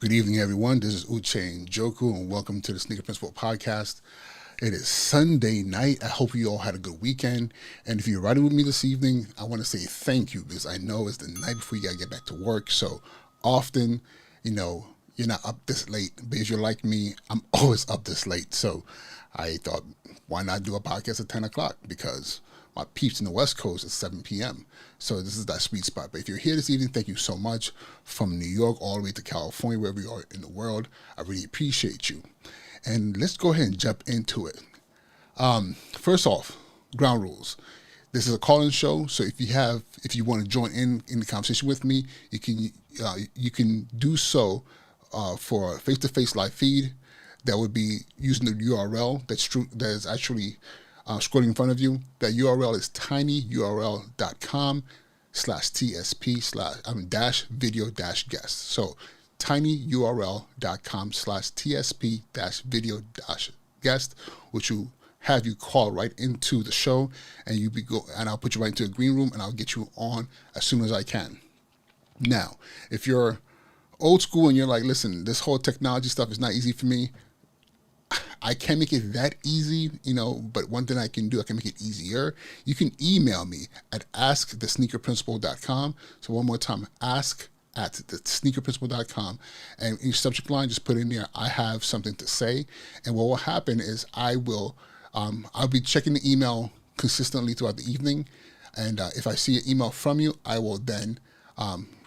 Good evening, everyone. This is Uche Joku, and welcome to the Sneaker Principal Podcast. It is Sunday night. I hope you all had a good weekend. And if you're riding with me this evening, I want to say thank you because I know it's the night before you got to get back to work. So often, you're not up this late. But if you're like me, I'm always up this late. So I thought, why not do a podcast at 10 o'clock? Because my peeps in the West Coast at 7 p.m. So this is that sweet spot. But if you're here this evening, thank you so much. From New York all the way to California, wherever you are in the world, I really appreciate you. And let's go ahead and jump into it. First off, ground rules. This is a call-in show, so if you want to join in the conversation with me, you can do so for a face-to-face live feed. That would be using the URL that is actually scrolling in front of you. That URL is tinyurl.com/tsp dash video dash guest. So tinyurl.com/tsp dash video dash guest, which will have you call right into the show, and and I'll put you right into a green room, and I'll get you on as soon as I can. Now, if you're old school and you're like, listen, this whole technology stuff is not easy for me, I can't make it that easy, but one thing I can do, I can make it easier. You can email me at askthesneakerprinciple.com. So one more time, ask@thesneakerprinciple.com. And in your subject line, just put in there, I have something to say. And what will happen is I'll be checking the email consistently throughout the evening. And if I see an email from you, I will then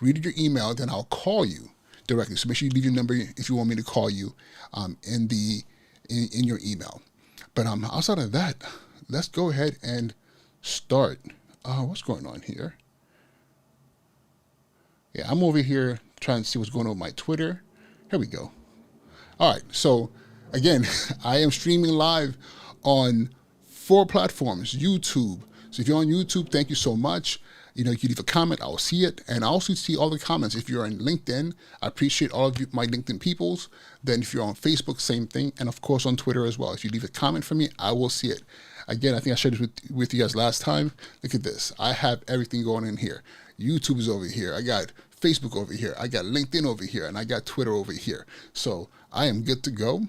read your email, then I'll call you directly. So make sure you leave your number if you want me to call you in your email. But outside of that, let's go ahead and start. What's going on here? Yeah, I'm over here trying to see what's going on with my Twitter. Here we go. All right, so again, I am streaming live on 4 platforms. YouTube. So if you're on YouTube, thank you so much. You can leave a comment, I will see it. And I also see all the comments. If you're on LinkedIn, I appreciate all of you, my LinkedIn peoples. Then if you're on Facebook, same thing. And of course on Twitter as well. If you leave a comment for me, I will see it. Again, I think I shared this with you guys last time. Look at this. I have everything going in here. YouTube is over here. I got Facebook over here. I got LinkedIn over here. And I got Twitter over here. So I am good to go.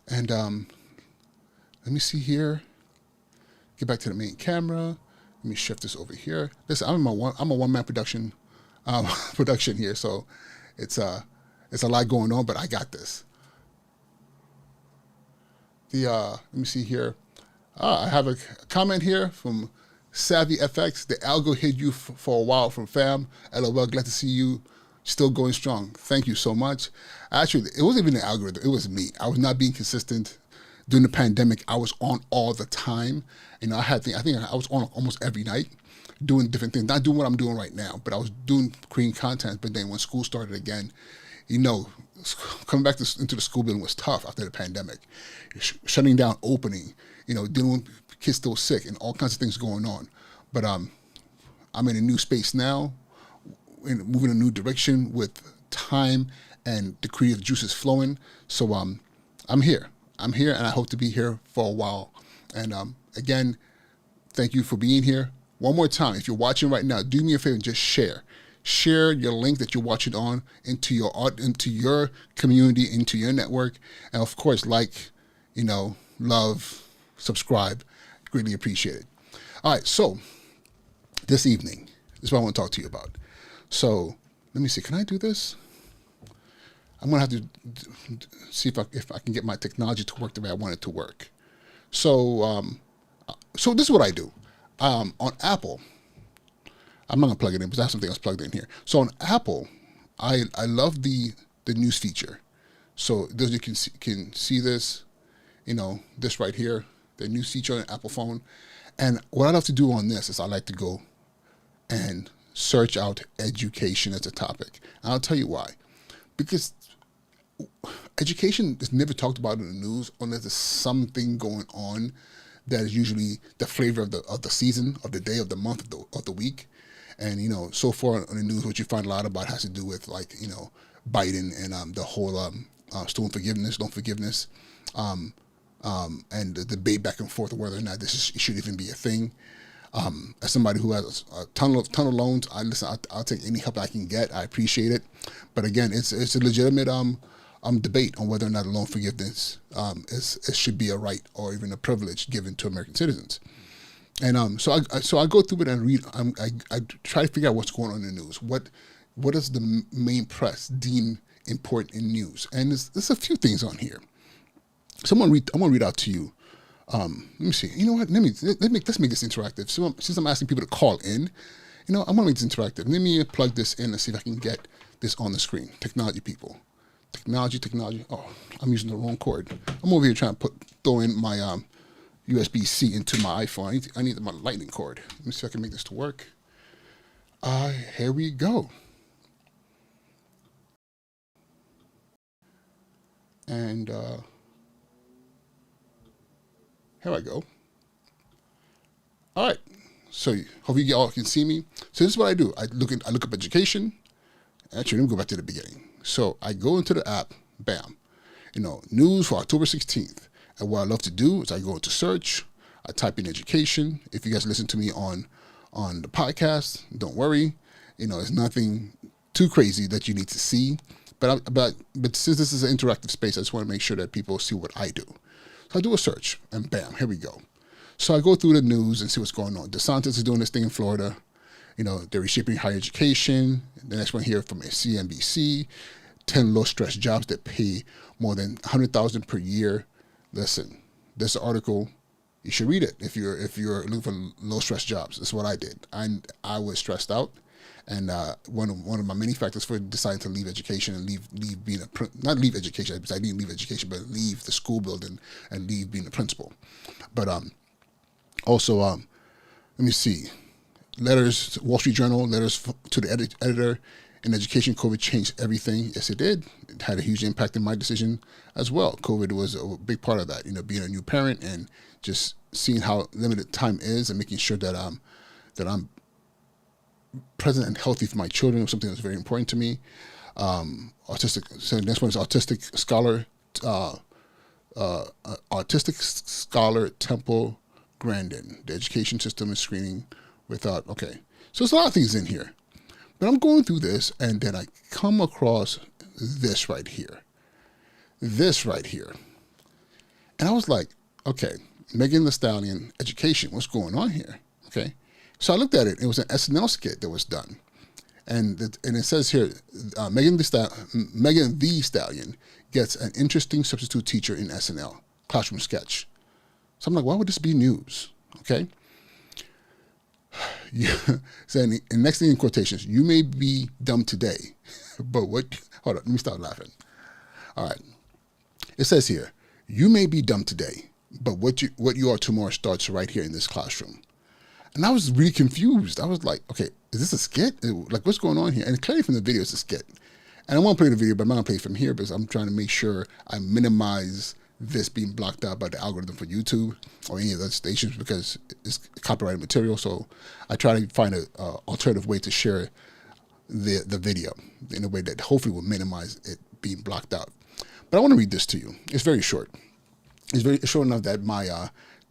And let me see here. Get back to the main camera. Let me shift this over here. Listen, I'm a one-man production production here, so it's a lot going on, but I got this. Let me see here. I have a comment here from Savvy FX. The algo hid you for a while from fam. LOL, glad to see you still going strong. Thank you so much. Actually, it wasn't even the algorithm. It was me. I was not being consistent. During the pandemic, I was on all the time. I think I was on almost every night doing different things. Not doing what I'm doing right now, but I was doing creating content. But then when school started again, coming back into the school building was tough after the pandemic. Shutting down, opening, dealing with kids still sick and all kinds of things going on. But I'm in a new space now, moving in a new direction with time and the creative juices flowing. So I'm here. I'm here, and I hope to be here for a while. And again, thank you for being here. One more time, if you're watching right now, do me a favor and just share. Share your link that you're watching on into your community, into your network. And of course, love, subscribe. Greatly appreciate it. All right, so this evening, this is what I want to talk to you about. So let me see, can I do this? I'm going to have to see if I can get my technology to work the way I want it to work. So this is what I do. On Apple, I'm not going to plug it in because I have something else plugged in here. So on Apple, I love the news feature. So those you can see this, this right here, the news feature on an Apple phone. And what I love to do on this is I like to go and search out education as a topic. And I'll tell you why. Because education is never talked about in the news unless there's something going on that is usually the flavor of the season, of the day, of the month, of the week. And so far on the news, what you find a lot about has to do with Biden and the whole student forgiveness, loan forgiveness, and the debate back and forth of whether or not should even be a thing. As somebody who has a ton of loans, I'll take any help I can get. I appreciate it, but again, it's a legitimate debate on whether or not loan forgiveness it should be a right or even a privilege given to American citizens. And so I go through it and read. I try to figure out what's going on in the news. What does the main press deem important in news? And there's a few things on here. So I'm gonna read out to you. Let me see. You know what? Let's make this interactive. So since I'm asking people to call in, I'm gonna make this interactive. Let me plug this in and see if I can get this on the screen. Technology people, technology. Oh, I'm using the wrong cord. I'm over here trying to throw in my USB-C into my iPhone. I need my lightning cord. Let me see if I can make this to work. Here we go. And here I go. All right. So hopefully you all can see me. So this is what I do. I look up education. Actually, let me go back to the beginning. So I go into the app. Bam. News for October 16th. And what I love to do is I go into search. I type in education. If you guys listen to me on the podcast, don't worry. It's nothing too crazy that you need to see. But since this is an interactive space, I just want to make sure that people see what I do. So I do a search, and bam, here we go. So I go through the news and see what's going on. DeSantis is doing this thing in Florida. They're reshaping higher education. The next one here from CNBC, 10 low-stress jobs that pay more than $100,000 per year. Listen, this article, you should read it if you're looking for low-stress jobs. That's what I did. I was stressed out. And one of my many factors for deciding to leave education and leave being not leave education, because I didn't leave education, but leave the school building and leave being a principal. But also, let me see, letters, Wall Street Journal, letters to the editor. In education, COVID changed everything. Yes, it did. It had a huge impact in my decision as well. COVID was a big part of that, being a new parent and just seeing how limited time is and making sure that I'm present and healthy for my children was something that's very important to me. Autistic. So the next one is autistic scholar Temple Grandin. The education system is screening without. Okay, so there's a lot of things in here, but I'm going through this and then I come across this right here, and I was like, okay, Megan Thee Stallion, education. What's going on here? Okay. So I looked at it. It was an SNL skit that was done, and it says here, Megan Thee Stallion gets an interesting substitute teacher in SNL classroom sketch. So I'm like, why would this be news? Okay. So and next thing in quotations, you may be dumb today, but what? Hold on, let me stop laughing. All right. It says here, you may be dumb today, but what you are tomorrow starts right here in this classroom. And I was really confused. I was like, okay, is this a skit? Like, what's going on here? And clearly from the video, it's a skit. And I want to play the video, but I'm not going to play it from here because I'm trying to make sure I minimize this being blocked out by the algorithm for YouTube or any of the stations because it's copyrighted material. So I try to find an alternative way to share the video in a way that hopefully will minimize it being blocked out. But I want to read this to you. It's very short. It's short enough that my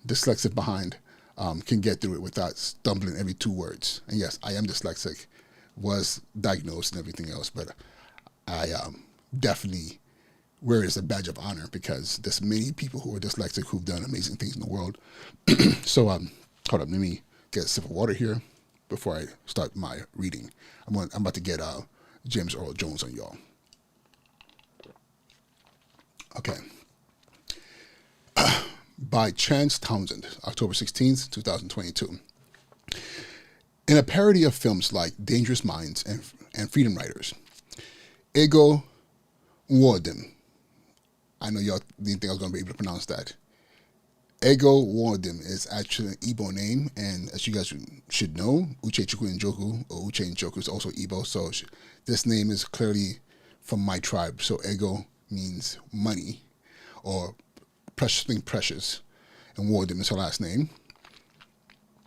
dyslexic behind can get through it without stumbling every two words. And yes, I am dyslexic, was diagnosed and everything else, but I definitely wear it as a badge of honor because there's many people who are dyslexic who've done amazing things in the world. So hold on, let me get a sip of water here before I start my reading. I'm about to get James Earl Jones on y'all. Okay. By Chance Townsend, October 16th, 2022. In a parody of films like Dangerous Minds and Freedom Riders, Nwodim, I know y'all didn't think I was going to be able to pronounce that. Nwodim is actually an Igbo name, and as you guys should know, Uchechukwu Njoku, or Uche Njoku, is also Igbo, so this name is clearly from my tribe. So Ego means money, or precious, and Nwodim is her last name.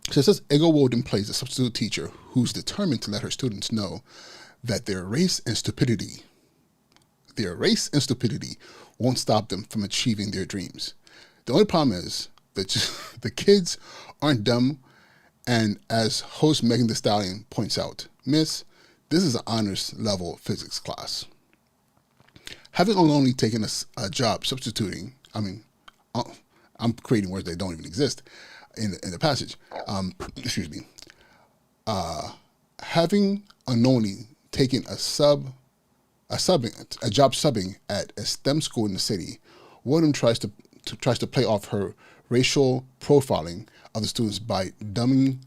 So it says Nwodim plays a substitute teacher who's determined to let her students know that their race and stupidity won't stop them from achieving their dreams. The only problem is that the kids aren't dumb And as host Megan Thee Stallion points out, Miss, this is an honors level physics class. Having only taken a job substituting, I'm creating words that don't even exist in the passage. Excuse me. Having unknowingly taken a job subbing at a STEM school in the city, Nwodim tries to play off her racial profiling of the students by dumbling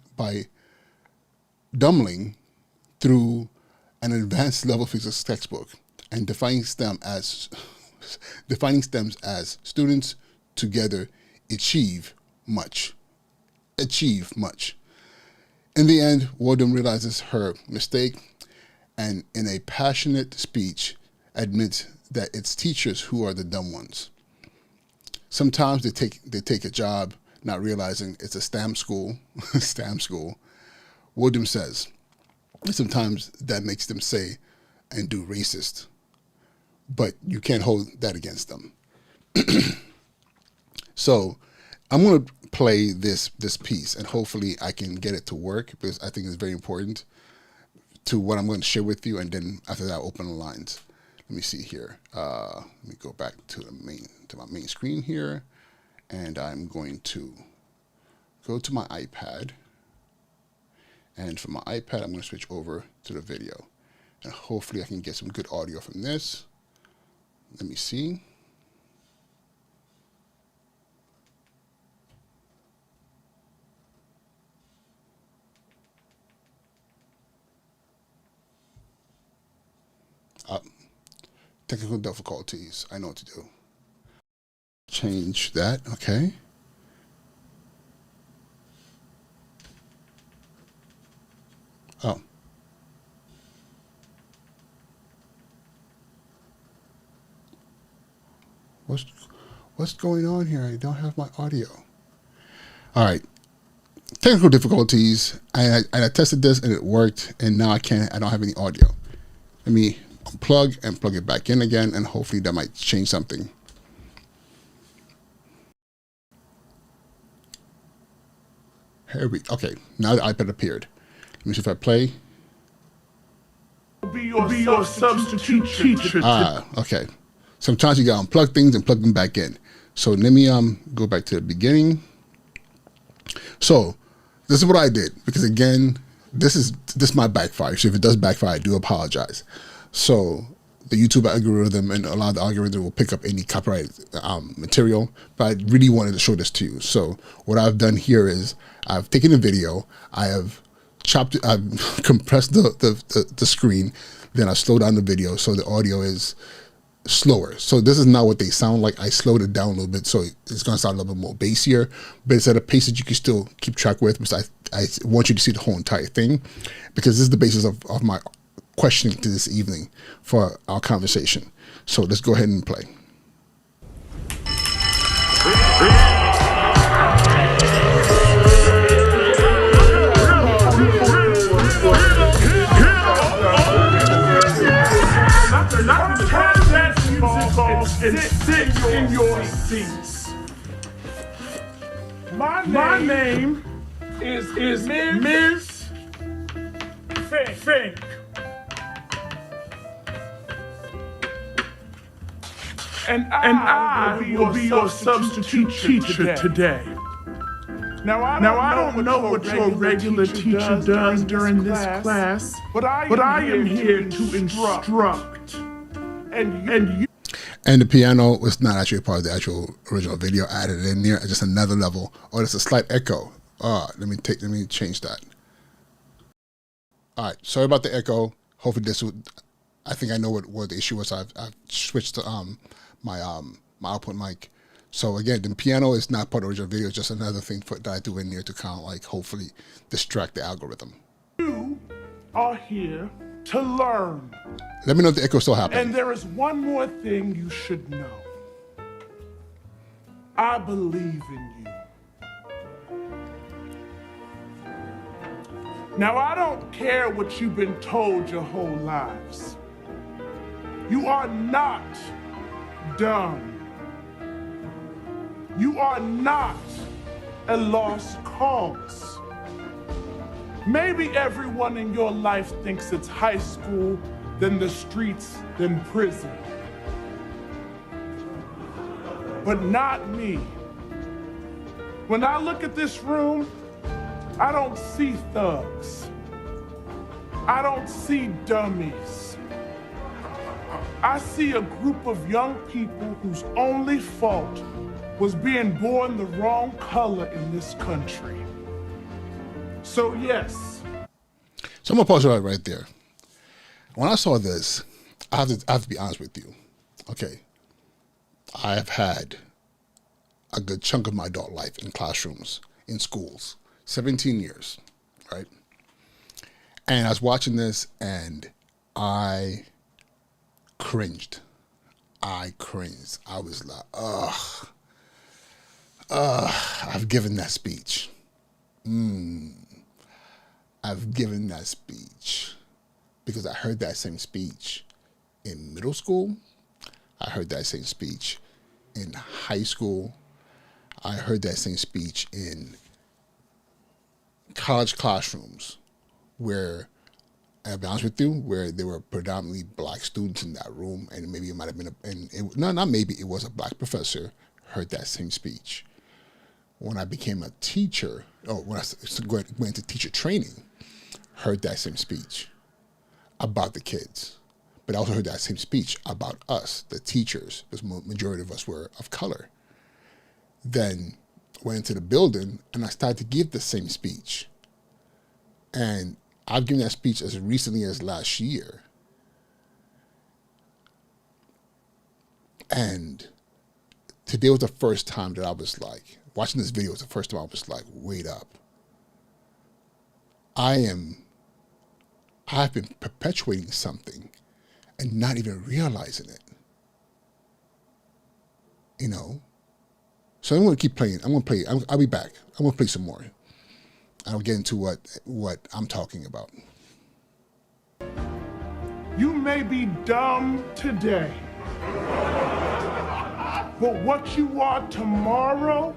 through an advanced level physics textbook and defining STEM as students together achieve much. In the end, Nwodim realizes her mistake and in a passionate speech admits that it's teachers who are the dumb ones. Sometimes they take a job not realizing it's a STEM school. Nwodim says, sometimes that makes them say and do racist, but you can't hold that against them. So I'm going to play this piece and hopefully I can get it to work because I think it's very important to what I'm going to share with you. And then after that, I'll open the lines. Let me see here. Let me go back to my main screen here. And I'm going to go to my iPad. And from my iPad, I'm going to switch over to the video. And hopefully I can get some good audio from this. Let me see. Technical difficulties. I know what to do. Change that. Okay. Oh. What's going on here? I don't have my audio. All right. Technical difficulties. I tested this and it worked, and now I don't have any audio. Let me unplug and plug it back in again, and hopefully that might change something. Okay, now the iPad appeared. Let me see if I play. Be your substitute teacher. Okay. Sometimes you gotta unplug things and plug them back in. So let me go back to the beginning. So this is what I did, because again, this might backfire. So if it does backfire, I do apologize. So the YouTube algorithm and a lot of the algorithm will pick up any copyrighted material, but I really wanted to show this to you. So what I've done here is I've taken a video, I have chopped it, I've compressed the screen, then I slowed down the video so the audio is slower. So this is not what they sound like. I slowed it down a little bit, so it's going to sound a little bit more bassier, but it's at a pace that you can still keep track with, because I want you to see the whole entire thing, because this is the basis of my questioning to this evening for our conversation. So let's go ahead and play. Sit in your seats. My name is Ms. Fink. And I will be your substitute teacher today. Now I don't know what your regular teacher does during this class, but I am here to instruct. And the piano was not actually part of the actual original video. I added it in there, just another level. Oh, there's a slight echo. Let me change that. All right, sorry about the echo. Hopefully I think I know what the issue was. I've switched to my output mic. So again, the piano is not part of the original video. It's just another thing that I do in there to kind of like hopefully distract the algorithm. You are here to learn. Let me know if the echo still happening. And there is one more thing you should know. I believe in you. Now, I don't care what you've been told your whole lives. You are not dumb. You are not a lost cause. Maybe everyone in your life thinks it's high school, then the streets, then prison. But not me. When I look at this room, I don't see thugs. I don't see dummies. I see a group of young people whose only fault was being born the wrong color in this country. So yes. So I'm gonna pause right there. When I saw this, I have to be honest with you. Okay, I have had a good chunk of my adult life in classrooms, in schools, 17 years, right? And I was watching this and I cringed. I was like, ugh, I've given that speech. I've given that speech because I heard that same speech in middle school. I heard that same speech in high school. I heard that same speech in college classrooms where, I'll be honest with you, where there were predominantly black students in that room, and maybe it might have been it was a black professor, heard that same speech. When I became a teacher, when I went into teacher training, heard that same speech about the kids. But I also heard that same speech about us, the teachers, because majority of us were of color. Then went into the building and I started to give the same speech. And I've given that speech as recently as last year. And today was the first time that I was like, watching this video was the first time I was like, wait up. I've been perpetuating something and not even realizing it. You know? So I'm going to keep playing. I'll be back. I'm going to play some more. I'll get into what I'm talking about. You may be dumb today, but what you are tomorrow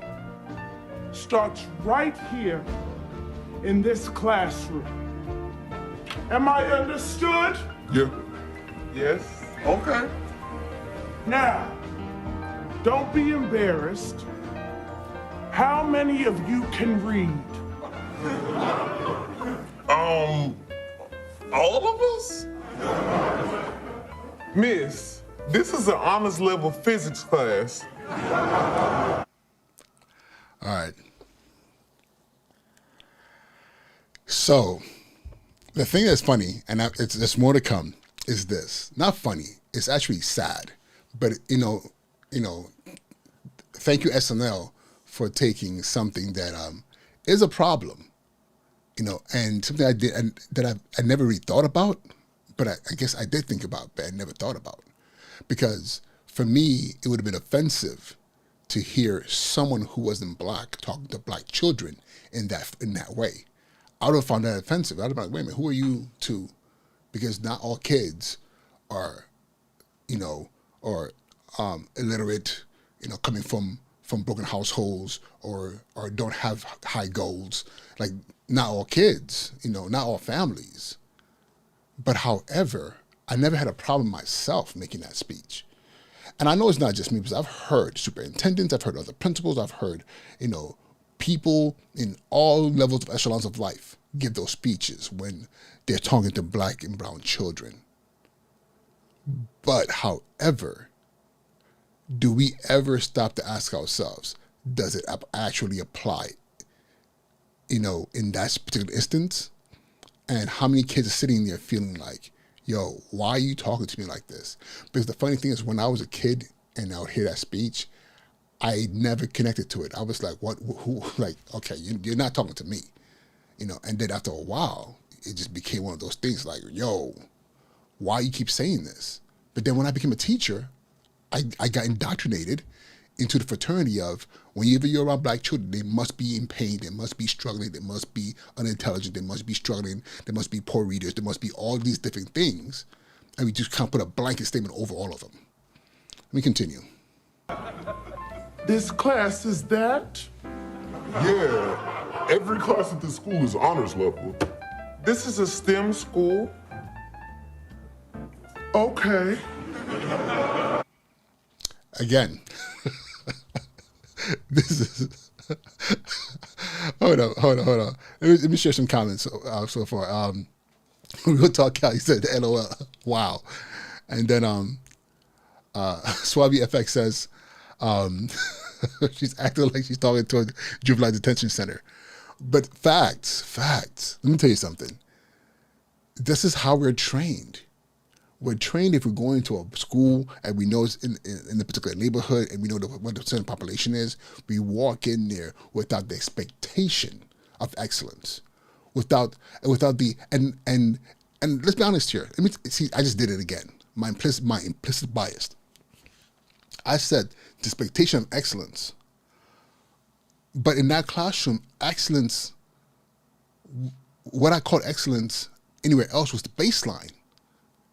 starts right here in this classroom. Am I understood? Yeah. Yes. Okay. Now, don't be embarrassed. How many of you can read? All of us? Miss, this is an honors level physics class. All right. So, the thing that's funny, and there's more to come, is this. Not funny. It's actually sad. But, you know, thank you, SNL, for taking something that is a problem, and something I did and that I never really thought about, but I guess I did think about, but I never thought about. Because for me, it would have been offensive to hear someone who wasn't black talking to black children in that way. I would have found that offensive. I would have been like, wait a minute, who are you to? Because not all kids are, illiterate, coming from broken households or don't have high goals. Like, not all kids, not all families. But however, I never had a problem myself making that speech. And I know it's not just me, because I've heard superintendents, I've heard other principals, I've heard, people in all levels of echelons of life give those speeches when they're talking to black and brown children. But however, do we ever stop to ask ourselves, does it actually apply, in that particular instance? And how many kids are sitting there feeling like, yo, why are you talking to me like this? Because the funny thing is, when I was a kid and I would hear that speech, I never connected to it. I was like, what, who, like, okay, you're not talking to me, and then after a while, it just became one of those things like, yo, why you keep saying this? But then when I became a teacher, I got indoctrinated into the fraternity of, whenever you're around black children, they must be in pain, they must be struggling, they must be unintelligent, they must be struggling, they must be poor readers, there must be all these different things. And we just can't put a blanket statement over all of them. Let me continue. This class is that? Yeah. Every class at this school is honors level. This is a STEM school. Okay. Again, this is. Hold on. Let me share some comments so far. We will talk out. He said, LOL. Wow. And then Swabby FX says, she's acting like she's talking to a juvenile detention center. But facts. Let me tell you something. This is how we're trained. We're trained if we're going to a school and we know it's in a particular neighborhood and we know what the certain population is, we walk in there without the expectation of excellence, without the and let's be honest here. Let me see. I just did it again. My implicit bias. I said the expectation of excellence, but in that classroom, excellence, what I called excellence anywhere else was the baseline.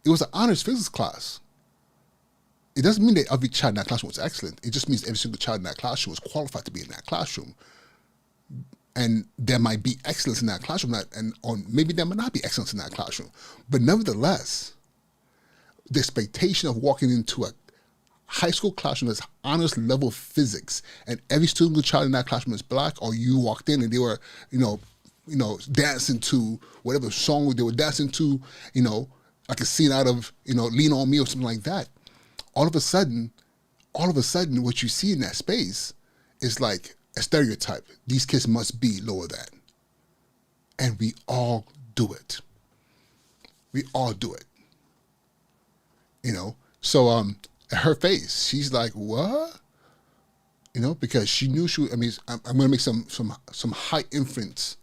It was an honors physics class. It doesn't mean that every child in that classroom was excellent. It just means every single child in that classroom was qualified to be in that classroom. And there might be excellence in that classroom, or maybe there might not be excellence in that classroom. But nevertheless, the expectation of walking into a high school classroom that's honors level physics, and every single child in that classroom is black, or you walked in and they were, dancing to whatever song they were dancing to, like a scene out of, Lean On Me or something like that. All of a sudden, what you see in that space is like a stereotype. These kids must be lower than. And we all do it. So her face, she's like, what? Because she knew I'm going to make some high inference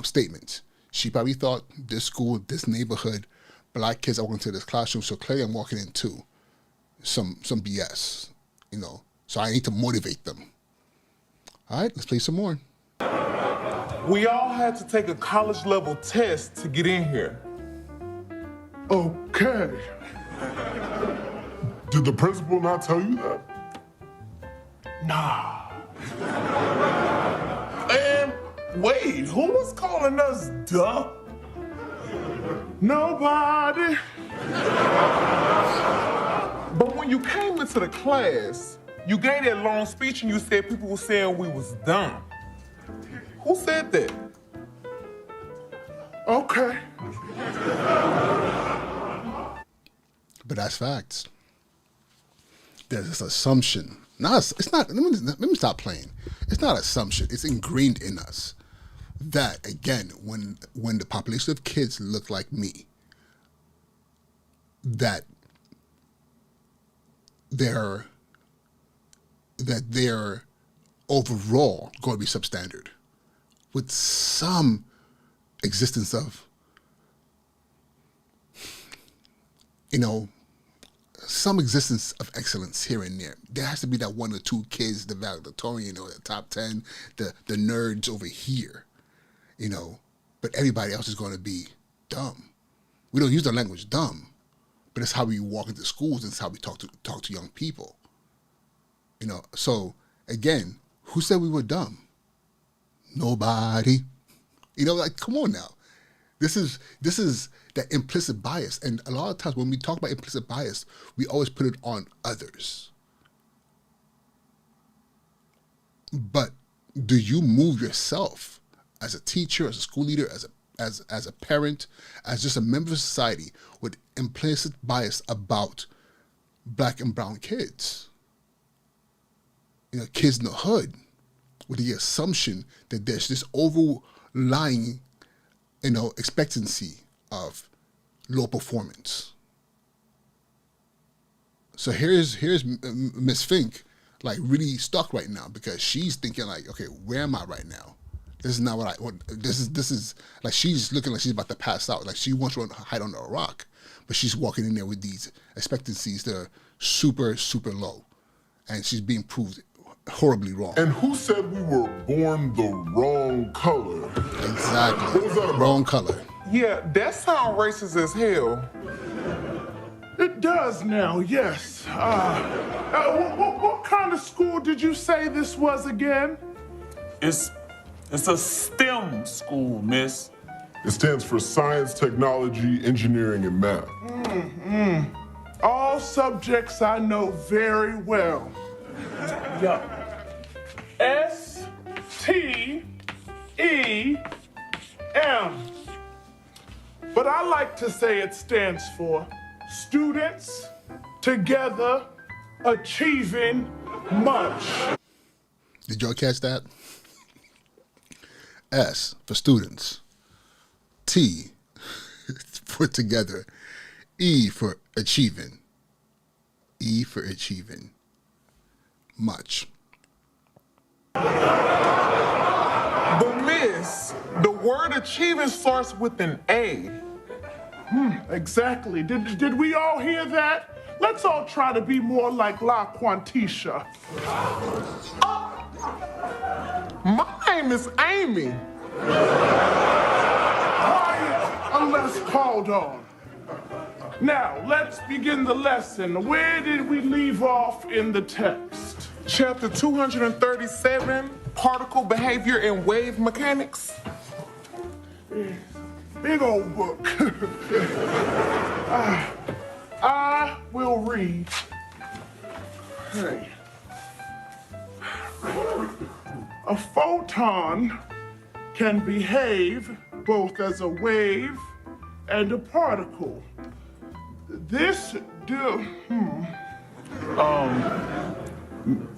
statements. She probably thought this school, this neighborhood, black kids are walking into this classroom, so clearly I'm walking into some BS, so I need to motivate them. All right, let's play some more. We all had to take a college level test to get in here. Okay. Did the principal not tell you that? Nah. And wait, who was calling us dumb? Nobody. But when you came into the class, you gave that long speech and you said people were saying we was dumb. Who said that? Okay. But that's facts. There's this assumption. It's not. Let me stop playing. It's not assumption. It's ingrained in us that, again, when the population of kids look like me, that they're overall going to be substandard, with some existence of, some existence of excellence here and there. There has to be that one or two kids, the valedictorian or the top 10, the nerds over here, but everybody else is going to be dumb. We don't use the language dumb, but it's how we walk into schools and it's how we talk to young people. So again, who said we were dumb? Nobody. Come on now. This is that implicit bias. And a lot of times when we talk about implicit bias, we always put it on others. But do you move yourself as a teacher, as a school leader, as a parent, as just a member of society with implicit bias about black and brown kids? Kids in the hood, with the assumption that there's this overlying, expectancy of low performance. So here's Miss Fink, like really stuck right now because she's thinking like, okay, where am I right now? This is not what I want. This is like she's looking like she's about to pass out. Like she wants to hide under a rock, but she's walking in there with these expectancies that are super, super low, and she's being proved horribly wrong. And who said we were born the wrong color? Exactly. What was that about? Wrong color. Yeah, that sounds racist as hell. It does now, yes. What kind of school did you say this was again? It's a STEM school, miss. It stands for science, technology, engineering, and math. All subjects I know very well. Yeah. STEM. But I like to say it stands for Students Together Achieving Much. Did y'all catch that? S for students. T for together. E for achieving. E for achieving. Much. But miss, the word achieving starts with an A. Exactly. Did we all hear that? Let's all try to be more like La Quantisha. My name is Amy. Quiet unless called on. Now, let's begin the lesson. Where did we leave off in the text? Chapter 237, particle behavior and wave mechanics. Big old book. I will read. Hey. A photon can behave both as a wave and a particle. This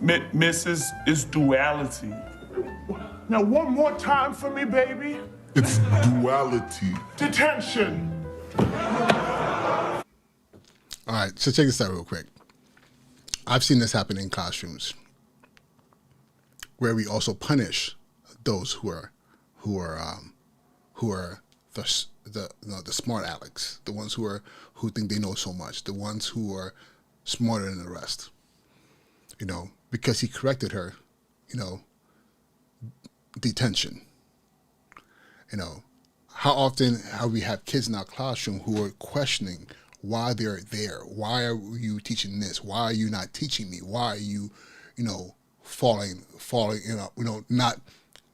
Mrs. is duality. Now, one more time for me, baby. It's duality. Detention. All right, so check this out real quick. I've seen this happen in classrooms where we also punish those who are the smart Alex, the ones who think they know so much, the ones who are smarter than the rest. You know, because he corrected her, you know, detention. You know, how often have we have kids in our classroom who are questioning why they're there? Why are you teaching this? Why are you not teaching me? Why are you, you know, falling, not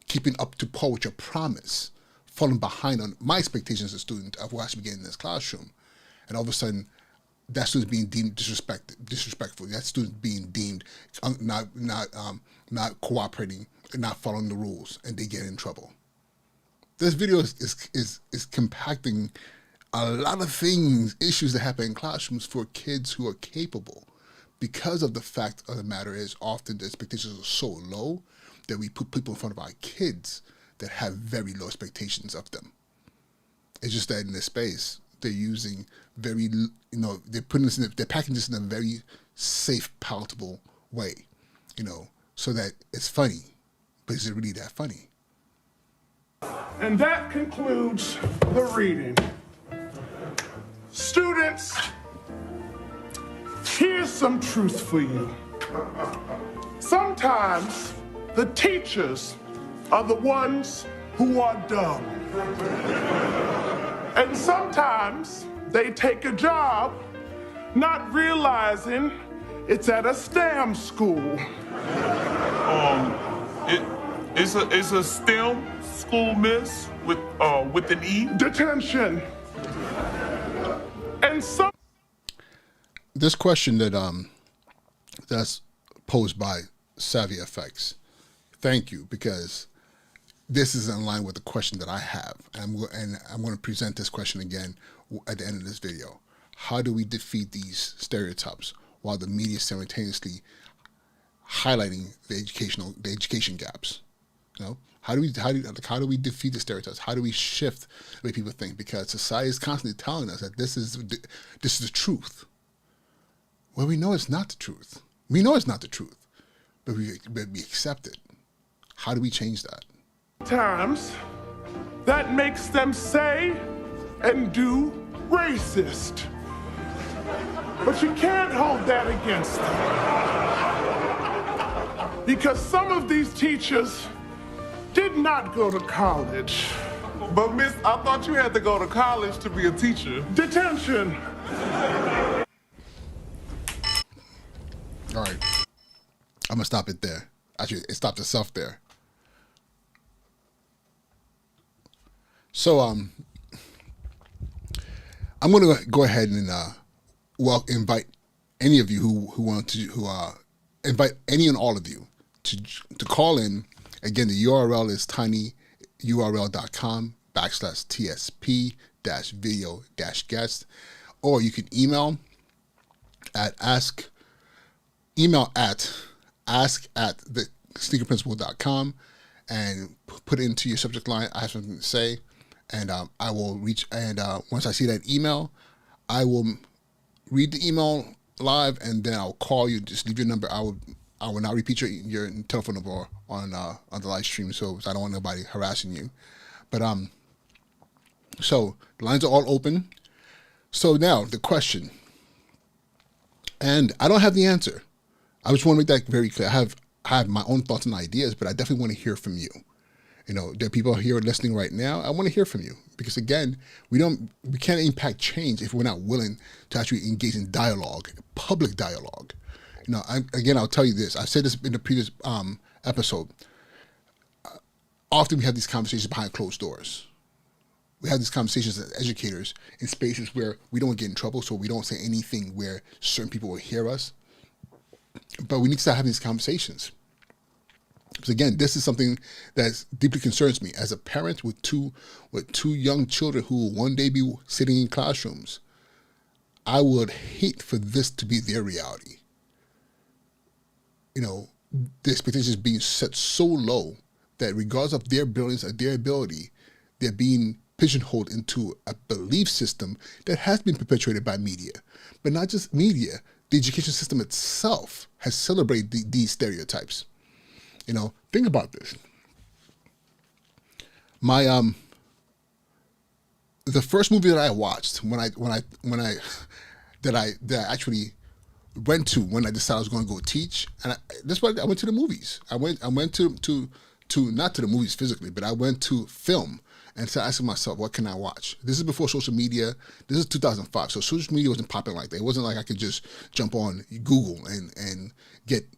keeping up to par with your promise, falling behind on my expectations as a student of what I should be getting in this classroom. And all of a sudden, that student's being deemed disrespectful. That student being deemed not cooperating and not following the rules, and they get in trouble. This video is compacting a lot of issues that happen in classrooms for kids who are capable, because of the fact of the matter is often the expectations are so low that we put people in front of our kids that have very low expectations of them. It's just that in this space, they're using they're packaging this in a very safe, palatable way, you know, so that it's funny, but is it really that funny? And that concludes the reading. Students, here's some truth for you. Sometimes the teachers are the ones who are dumb. And sometimes they take a job not realizing it's at a STEM school. It's a STEM school, miss, with an E. Detention. And some. This question that's posed by Savvy FX, thank you, because this is in line with the question that I have, and I'm going to present this question again at the end of this video. How do we defeat these stereotypes while the media is simultaneously highlighting the education gaps? You know, how do we defeat the stereotypes? How do we shift the way people think? Because society is constantly telling us that this is the truth. Well, we know it's not the truth. We know it's not the truth, but we accept it. How do we change that? Times that makes them say and do racist. But you can't hold that against them. Because some of these teachers did not go to college. But miss, I thought you had to go to college to be a teacher. Detention. All right, I'm gonna stop it there. Actually, it stopped itself there. So I'm going to go ahead and invite any of you who want to invite any and all of you to call in. Again, the URL is tinyurl.com/tsp-video-guest, or you can email at ask at the sneakerprinciple.com and put it into your subject line. I have something to say, and I will reach. And once I see that email, I will read the email live, and then I'll call you. Just leave your number. I will not repeat your telephone number on the live stream, so I don't want nobody harassing you. But so the lines are all open. So now the question, and I don't have the answer. I just want to make that very clear. I have my own thoughts and ideas, but I definitely want to hear from you. You know, there are people here listening right now. I want to hear from you because, again, we can't impact change if we're not willing to actually engage in dialogue, public dialogue. You know, I'll tell you this. I said this in the previous episode. Often we have these conversations behind closed doors. We have these conversations as educators in spaces where we don't get in trouble, so we don't say anything where certain people will hear us. But we need to start having these conversations. Because again, this is something that deeply concerns me as a parent with two young children who will one day be sitting in classrooms. I would hate for this to be their reality. You know, the expectations being set so low that regardless of their brilliance or their ability, they're being pigeonholed into a belief system that has been perpetuated by media. But not just media, the education system itself has celebrated these stereotypes. You know, think about this. My the first movie that I watched that I actually went to when I decided I was going to go teach, and that's why I went to the movies. I went to not to the movies physically, but I went to film and started asking myself, what can I watch? This is before social media. This is 2005, so social media wasn't popping like that. It wasn't like I could just jump on Google and get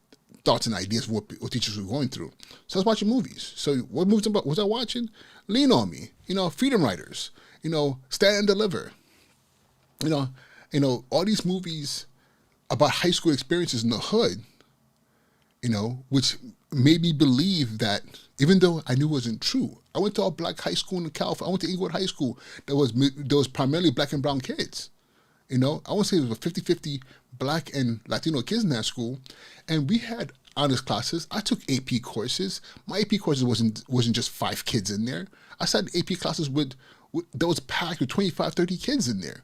thoughts and ideas of what teachers were going through. So I was watching movies. So what movies was I watching? Lean on Me, you know, Freedom Writers, you know, Stand and Deliver, you know, all these movies about high school experiences in the hood, you know, which made me believe that even though I knew it wasn't true, I went to a black high school in California. I went to Inglewood High School. There was primarily black and brown kids. You know, I want to say it was a 50-50 black and Latino kids in that school. And we had honors classes. I took AP courses. My AP courses wasn't just 5 kids in there. I sat in AP classes that was packed with 25, 30 kids in there.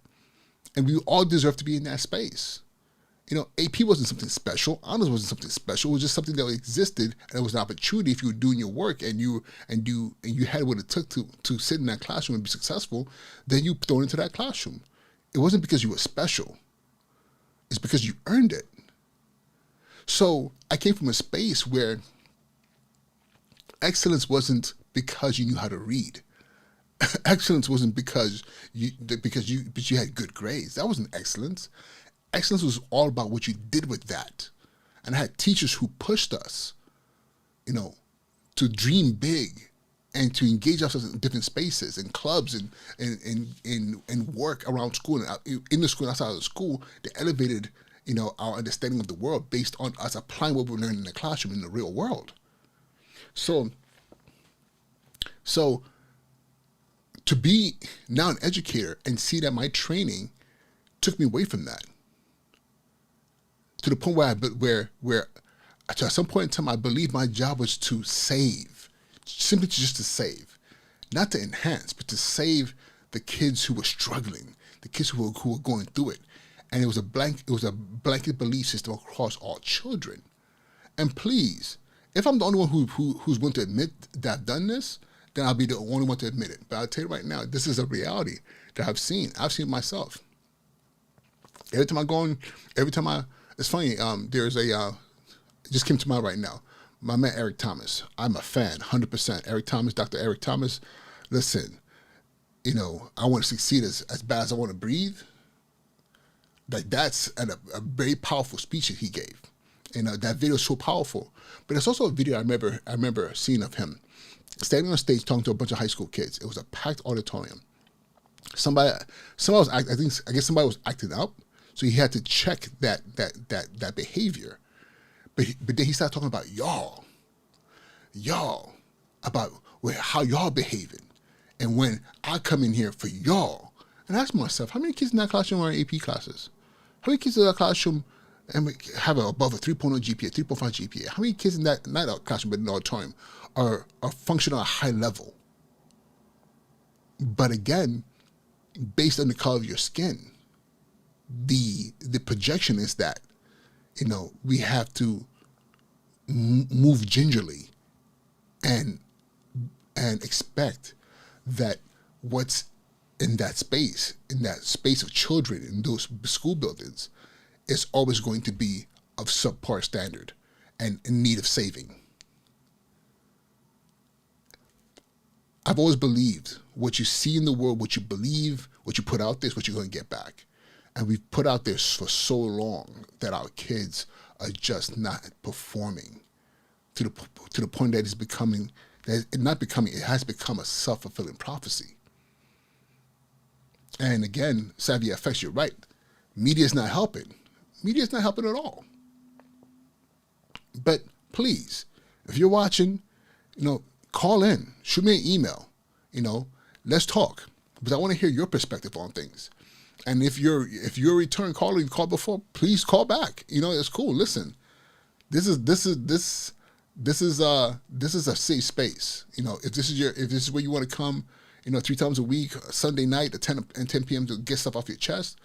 And we all deserve to be in that space. You know, AP wasn't something special. Honors wasn't something special. It was just something that existed, and it was an opportunity if you were doing your work and you had what it took to sit in that classroom and be successful. Then you thrown into that classroom. It wasn't because you were special. It's because you earned it. So I came from a space where excellence wasn't because you knew how to read. Excellence wasn't because you had good grades. That wasn't excellence. Excellence was all about what you did with that. And I had teachers who pushed us, you know, to dream big and to engage ourselves in different spaces and clubs and work around school and in the school and outside of the school that elevated, you know, our understanding of the world based on us applying what we learned in the classroom in the real world. So to be now an educator and see that my training took me away from that. To the point where at some point in time, I believed my job was to save, simply just to save, not to enhance, but to save the kids who were struggling, the kids who were going through it. And it was a blanket belief system across all children. And please, if I'm the only one who's going to admit that I've done this, then I'll be the only one to admit it. But I'll tell you right now, this is a reality that I've seen. I've seen it myself. It's funny, there's it just came to mind right now. My man, Eric Thomas. I'm a fan, 100%. Eric Thomas, Dr. Eric Thomas. Listen, you know, I want to succeed as bad as I want to breathe. Like, that's a very powerful speech that he gave. And that video is so powerful. But it's also a video I remember seeing of him. standing on stage talking to a bunch of high school kids. It was a packed auditorium. Somebody was, I guess somebody was acting up, so he had to check that behavior. But then he started talking about y'all, about how y'all behaving, and when I come in here for y'all. And I asked myself, how many kids in that classroom are in AP classes? How many kids in that classroom have above a 3.0 GPA, 3.5 GPA? How many kids in that, not classroom, but in the auditorium, are functioning at a high level? But again, based on the color of your skin, the projection is that, we have to move gingerly and expect that what's in that space of children in those school buildings, is always going to be of subpar standard and in need of saving. I've always believed what you see in the world, what you believe, what you put out there is what you're going to get back. And we've put out there for so long that our kids are just not performing to the point that it has become a self-fulfilling prophecy. And again, Savvy FX, you're right. Media's not helping. Media's not helping at all. But please, if you're watching, call in, shoot me an email, let's talk, because I want to hear your perspective on things. And if you're a return caller, you called before, please call back. It's cool. Listen, this is a safe space. If this is where you want to come, 3 times a week, Sunday night at 10 p.m. to get stuff off your chest,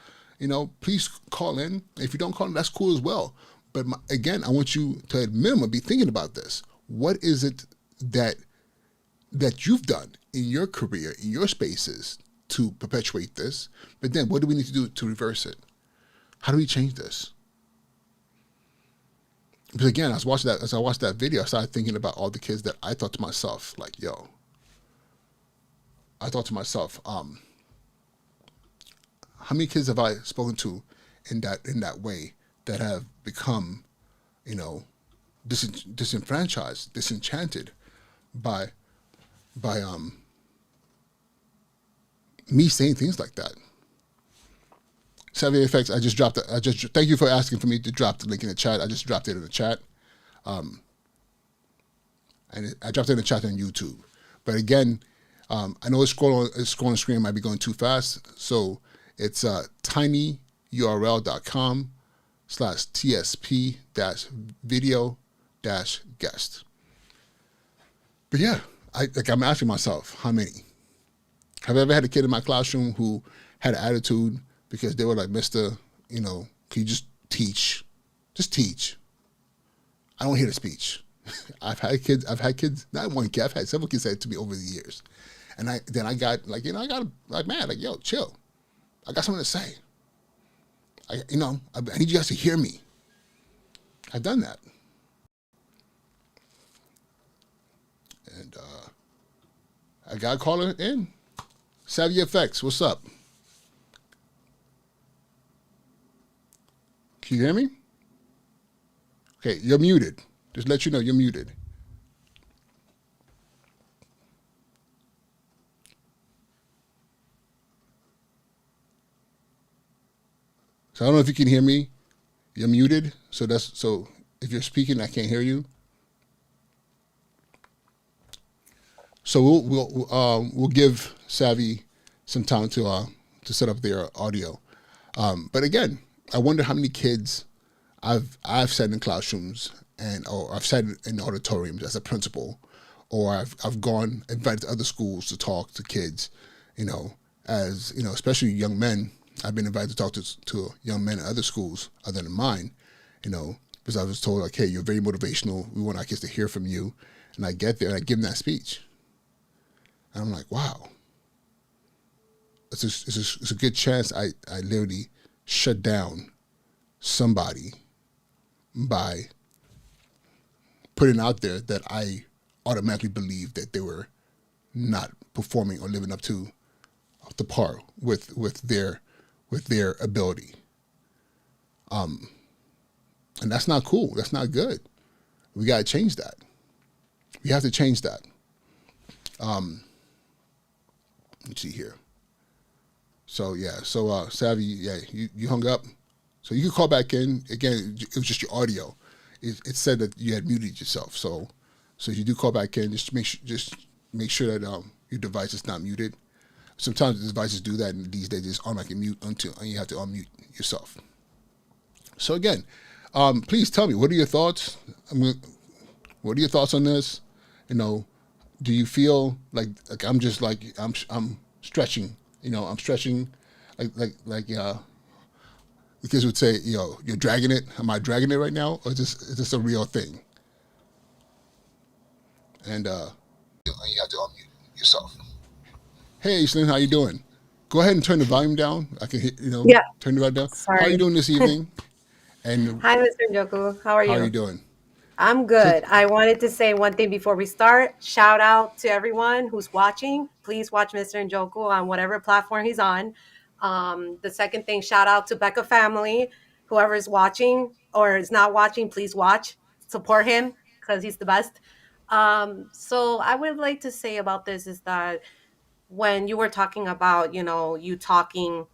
please call in. If you don't call in, that's cool as well. But again, I want you to at minimum be thinking about this. What is it that you've done in your career, in your spaces, to perpetuate this? But then what do we need to do to reverse it? How do we change this? Because again, as I watched that video, I started thinking about all the kids that I thought to myself, like, how many kids have I spoken to in that way that have become, disenfranchised, disenchanted by me saying things like that? Savvy FX, thank you for asking for me to drop the link in the chat. I just dropped it in the chat. And I dropped it in the chat on YouTube. But again, I know scrolling screen might be going too fast. So it's tinyurl.com/tsp-video-guest. But yeah, I'm asking myself, how many? Have I ever had a kid in my classroom who had an attitude because they were like, Mister, can you just teach? Just teach. I don't hear the speech. I've had kids, not one kid, I've had several kids say it to me over the years. And I got mad, yo, chill. I got something to say. I need you guys to hear me. I've done that. And I got a caller in. Savvy FX, what's up? Can you hear me? Okay, you're muted. Just let you know you're muted. So I don't know if you can hear me. You're muted. So if you're speaking, I can't hear you. So we'll give Savvy some time to set up their audio. But again, I wonder how many kids I've sat in classrooms or I've sat in auditoriums as a principal, or I've gone invited to other schools to talk to kids, especially young men. I've been invited to talk to young men at other schools other than mine, because I was told, like, hey, you're very motivational. We want our kids to hear from you. And I get there and I give them that speech. And I'm like, wow. It's a good chance I literally shut down somebody by putting out there that I automatically believe that they were not performing or living up to the par with their ability. And that's not cool. That's not good. We got to change that. We have to change that. Let's see here. So yeah, so Savvy, yeah, you hung up. So you can call back in. Again, it was just your audio. It said that you had muted yourself. So if you do call back in, just make sure that your device is not muted. Sometimes the devices do that, and these days it's automatically mute until and you have to unmute yourself. So again, please tell me, what are your thoughts? What are your thoughts on this? You know, do you feel like I'm just like I'm stretching? You know, I'm stretching, like the kids would say, you know, you're dragging it. Am I dragging it right now, or is this a real thing? And you have to unmute yourself. Hey, Aislinn, how you doing? Go ahead and turn the volume down. I can hit, Yeah, turn the volume down. sorry. How are you doing this evening? And Hi, Mr. Njoku. How are how are you you? doing? I'm good. I wanted to say one thing before we start. Shout out to everyone who's watching. Please watch Mr. Njoku on whatever platform he's on. The second thing, shout out to Becca family. Whoever is watching or is not watching, please watch. Support him because he's the best. So I would like to say about this is that when you were talking about, you talking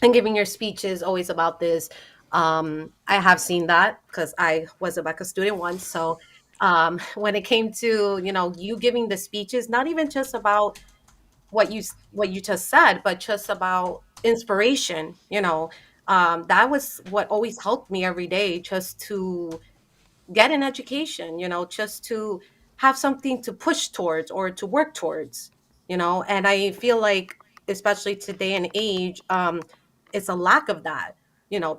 and giving your speeches always about this. I have seen that because I was a Becca student once. So when it came to you giving the speeches, not even just about what you just said, but just about inspiration. That was what always helped me every day, just to get an education, just to have something to push towards or to work towards, and I feel like, especially today and age, it's a lack of that,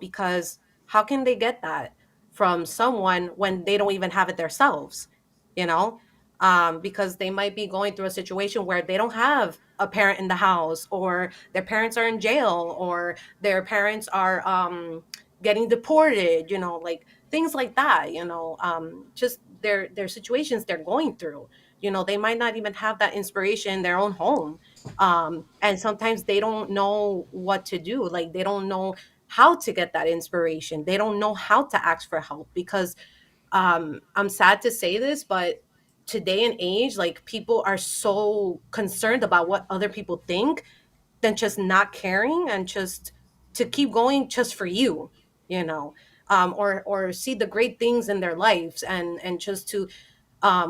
because how can they get that from someone when they don't even have it themselves, you know? Because they might be going through a situation where they don't have a parent in the house, or their parents are in jail, or their parents are getting deported, like things like that, just their situations they're going through. They might not even have that inspiration in their own home. And sometimes they don't know what to do. Like, they don't know how to get that inspiration. They don't know how to ask for help, because I'm sad to say this, but today and age, like, people are so concerned about what other people think than just not caring and just to keep going just for you, you know, or see the great things in their lives, and just to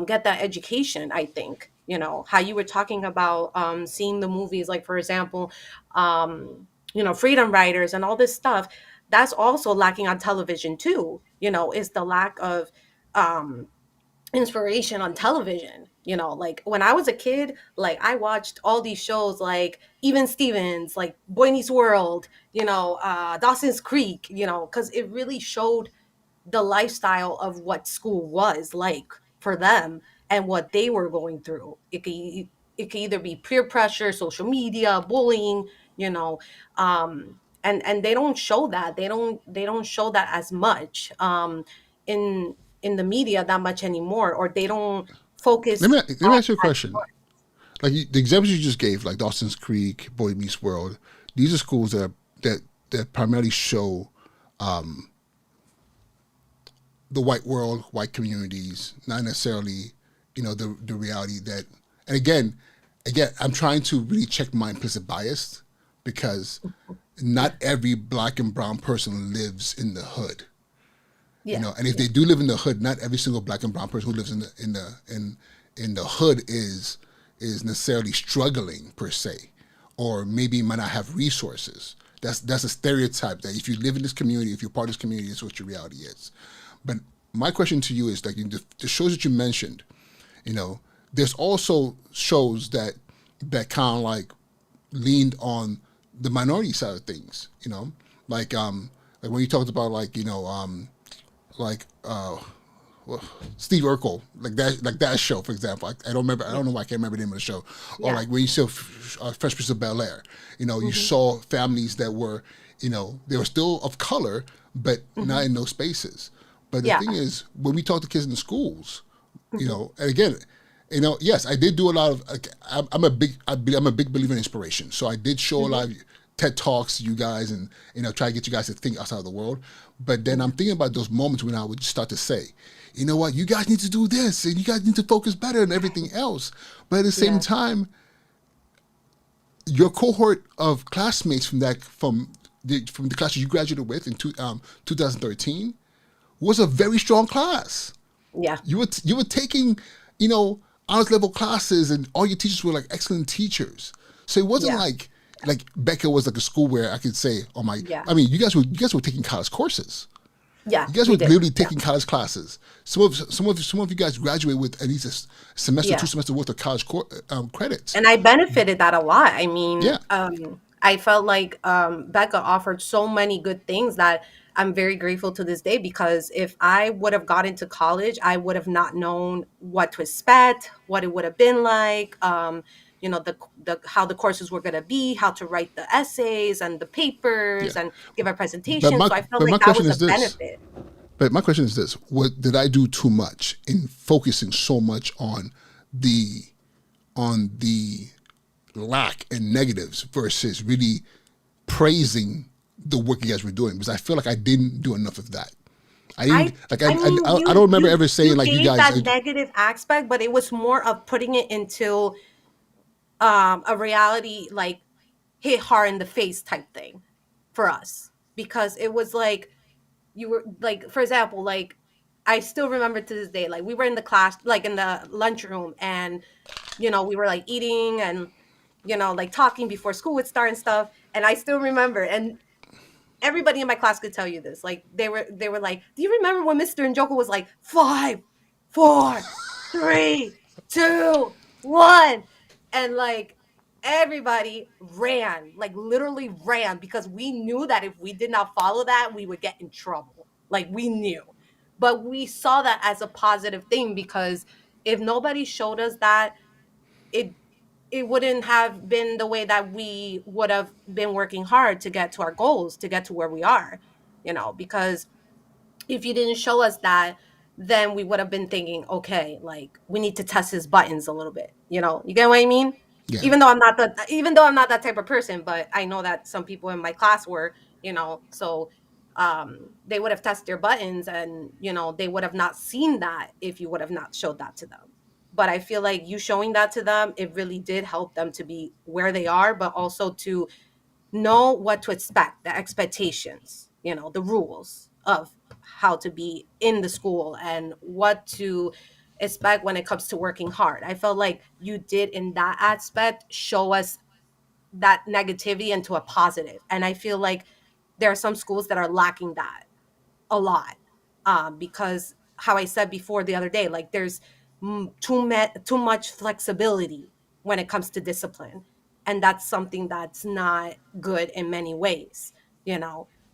get that education. I think, how you were talking about seeing the movies, like, for example, freedom riders and all this stuff. That's also lacking on television too, is the lack of um, inspiration on television. Like, when I was a kid, like, I watched all these shows, like Even Stevens, like Boy Meets World, Dawson's Creek, because it really showed the lifestyle of what school was like for them and what they were going through. It could either be peer pressure, social media, bullying, and they don't show that. They don't show that as much in the media that much anymore, or they don't Let focus me let on me ask you a as question. Like the examples you just gave, like Dawson's Creek, Boy Meets World, these are schools that primarily show the white world, white communities, not necessarily, the reality that. And again, I'm trying to really check my implicit bias, because not every black and brown person lives in the hood. yeah, And if they do live in the hood, not every single black and brown person who lives in the hood is necessarily struggling per se, or maybe might not have resources. That's a stereotype that if you live in this community, if you're part of this community, that's what your reality is. But my question to you is, like, the shows that you mentioned, there's also shows that kind of like leaned on the minority side of things, like when you talked about, like well, Steve Urkel, like that show, for example. I don't remember. I don't know why I can't remember the name of the show. Or yeah. like when you saw Fresh Prince of Bel Air, you saw families that were, they were still of color, but not in those spaces. But the Yeah. thing is, when we talk to kids in the schools, and again, yes, I did do a lot of. I'm a big believer in inspiration. So I did show a lot of TED Talks, you guys, and try to get you guys to think outside of the world. But then I'm thinking about those moments when I would start to say, you know what, you guys need to do this, and you guys need to focus better and everything else. But at the same time, your cohort of classmates from the class you graduated with in 2013 was a very strong class. Yeah. You were taking, honors level classes, and all your teachers were like excellent teachers. So it wasn't like Becca was like a school where I could say, oh my, I mean, you guys were taking college courses. Yeah, you guys were literally taking college classes. Some of you guys graduate with at least a semester, 2 semesters worth of college credits. And I benefited that a lot. I mean, Yeah. I felt like Becca offered so many good things that I'm very grateful to this day, because if I would have got into college, I would have not known what to expect, what it would have been like, the how the courses were going to be, how to write the essays and the papers and give a presentation. So I felt like that was a benefit. But my question is this: what did I do too much in focusing so much on the lack and negatives versus really praising the work you guys were doing? Because I feel like I didn't do enough of that. I don't remember ever saying like you guys that negative aspect, but it was more of putting it into a reality, like hit hard in the face type thing for us, because it was like, you were like, for example, like I still remember to this day, like we were in the class, like in the lunchroom, and we were like eating and like talking before school would start and stuff. And I still remember, and everybody in my class could tell you this, like they were like, do you remember when Mr. Njoku was like 5, 4, 3, 2, 1, and like everybody ran, like literally ran, because we knew that if we did not follow that, we would get in trouble. Like we knew, but we saw that as a positive thing, because if nobody showed us that, it wouldn't have been the way that we would have been working hard to get to our goals, to get to where we are, because if you didn't show us that, then we would have been thinking, okay, like we need to test his buttons a little bit. You get what I mean? Yeah. Even though I'm not that type of person, but I know that some people in my class were, so they would have tested their buttons, and they would have not seen that if you would have not showed that to them. But I feel like you showing that to them, it really did help them to be where they are, but also to know what to expect, the expectations, the rules of how to be in the school and what to expect when it comes to working hard. I felt like you did, in that aspect, show us that negativity into a positive. And I feel like there are some schools that are lacking that a lot, because how I said before the other day, like there's too much flexibility when it comes to discipline, and that's something that's not good in many ways,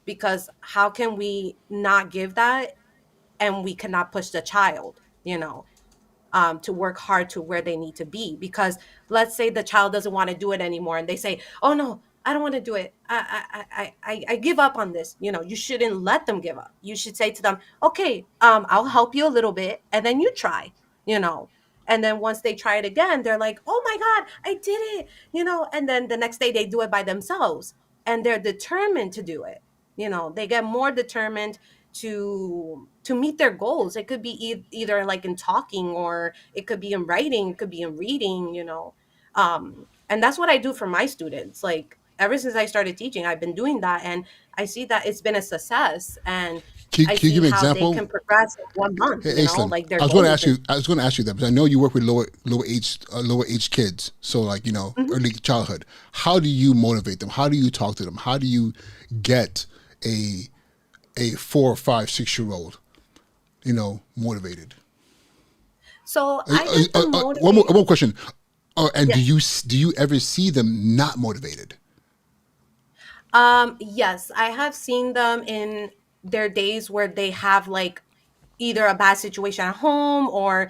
because how can we not give that, and we cannot push the child, to work hard to where they need to be? Because let's say the child doesn't want to do it anymore, and they say, oh no, I don't want to do it, I give up on this. You shouldn't let them give up. You should say to them, okay, I'll help you a little bit, and then you try, and then once they try it again, they're like, oh my God, I did it, and then the next day they do it by themselves, and they're determined to do it. They get more determined to meet their goals. It could be either like in talking, or it could be in writing, it could be in reading, and that's what I do for my students. Like ever since I started teaching, I've been doing that, and I see that it's been a success, and Can I you see give me an how example? they can progress in 1 month. Hey, Aislinn, like their I was going to goals ask you that, because I know you work with lower age kids, so like early childhood. How do you motivate them? How do you talk to them? How do you get a 4, 5, 6-year-old motivated? So I get one more question. And do you ever see them not motivated? Yes, I have seen them in their days where they have like either a bad situation at home, or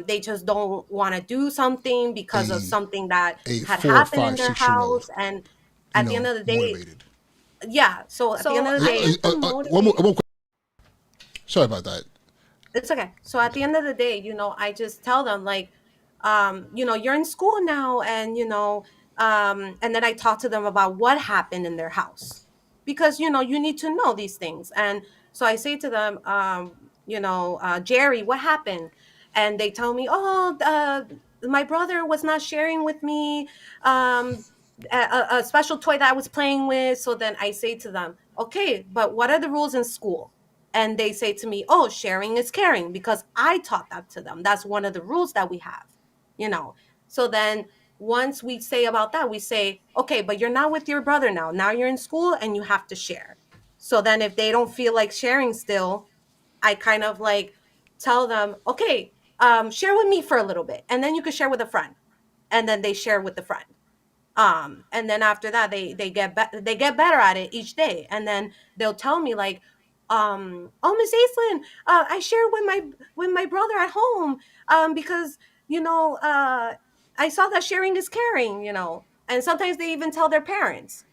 they just don't want to do something because of something that A had 4, happened in 5, their 6-year-old, house. And at the end of the day, motivated. yeah. So at the end of the day, One more question. Sorry about that. it's okay. So at the end of the day, I just tell them like, you're in school now, and And then I talk to them about what happened in their house, because you need to know these things. And so I say to them, Jerry, what happened? And they tell me, oh, my brother was not sharing with me a special toy that I was playing with. So then I say to them, okay, but what are the rules in school? And they say to me, oh, sharing is caring, because I taught that to them. That's one of the rules that we have, So then once we say about that, we say, okay, but you're not with your brother now. Now you're in school and you have to share. So then if they don't feel like sharing still, I kind of like tell them, okay, share with me for a little bit, and then you can share with a friend. And then they share with the friend. And then after that, they get better at it each day. And then they'll tell me like, oh, Miss Aislinn, I shared with my brother at home, because I saw that sharing is caring. And sometimes they even tell their parents.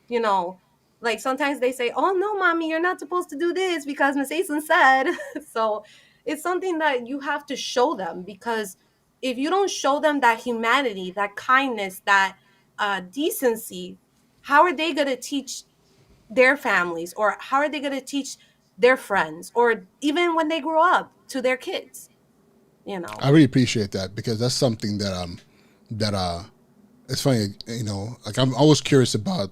Like sometimes they say, oh no, mommy, you're not supposed to do this because Miss Aislinn said. So it's something that you have to show them, because if you don't show them that humanity, that kindness, that decency, how are they going to teach their families, or how are they going to teach their friends, or even when they grow up, to their kids? I really appreciate that, because that's something that it's funny, like I'm always curious about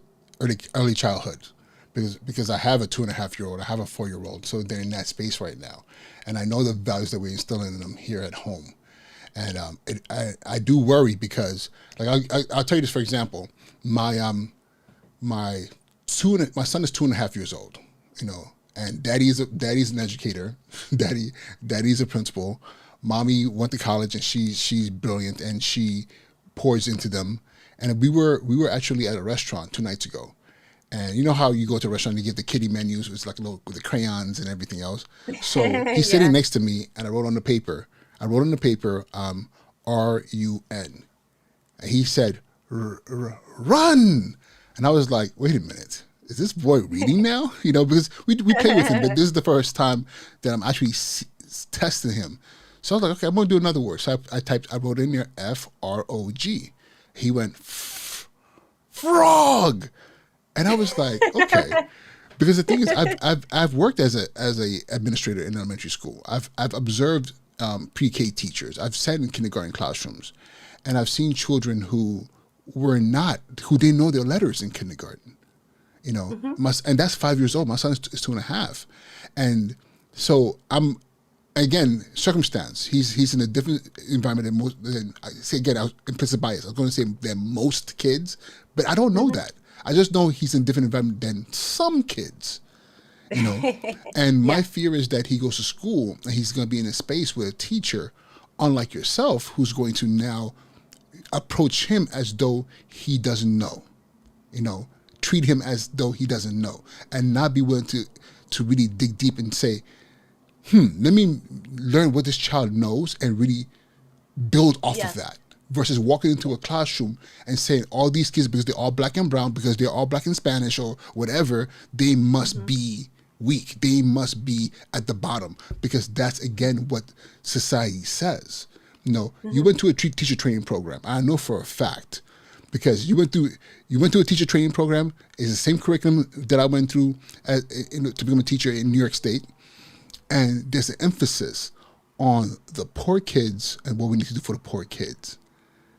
early childhood, because I have a 2.5-year-old, I have a 4-year-old, so they're in that space right now, and I know the values that we're instilling in them here at home. And I do worry, because like I'll tell you this, for example, my son is 2.5 years old, and daddy's an educator, daddy's a principal, mommy went to college, and she's brilliant, and she pours into them. And we were actually at a restaurant 2 nights ago, and you know how you go to a restaurant and you get the kiddie menus, it's like little with the crayons and everything else. So he's sitting next to me, and I wrote on the paper, RUN. And he said, run. And I was like, wait a minute, is this boy reading now? Because we play with him, but this is the first time that I'm actually testing him. So I was like, okay, I'm going to do another word. So I wrote in there FROG. He went, frog. And I was like, okay. Because the thing is, I've worked as a administrator in elementary school. I've observed pre-K teachers. I've sat in kindergarten classrooms, and I've seen children who didn't know their letters in kindergarten. And that's 5 years old. My son is 2.5, and so I'm, again, circumstance. He's in a different environment than most. I say again, I was implicit bias. I was going to say than most kids, but I don't know that. I just know he's in a different environment than some kids. And my fear is that he goes to school and he's going to be in a space with a teacher, unlike yourself, who's going to now approach him as though he doesn't know, treat him as though he doesn't know, and not be willing to really dig deep and say, let me learn what this child knows and really build off of that, versus walking into a classroom and saying all these kids, because they're all black and brown, because they're all black and Spanish or whatever, they must be weak. They must be at the bottom, because that's, again, what society says. You went to a teacher training program. I know for a fact, because you went to a teacher training program. It's the same curriculum that I went through to become a teacher in New York State. And there's an emphasis on the poor kids and what we need to do for the poor kids.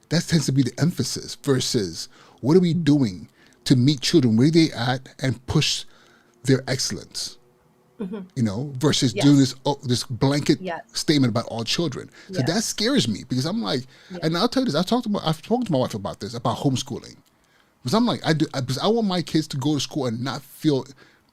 That tends to be the emphasis, versus what are we doing to meet children where they at and push their excellence, versus doing this blanket statement about all children. So that scares me, because I'm like, and I'll tell you this, I've spoken to my wife about this, about homeschooling, because I'm like, because I want my kids to go to school and not feel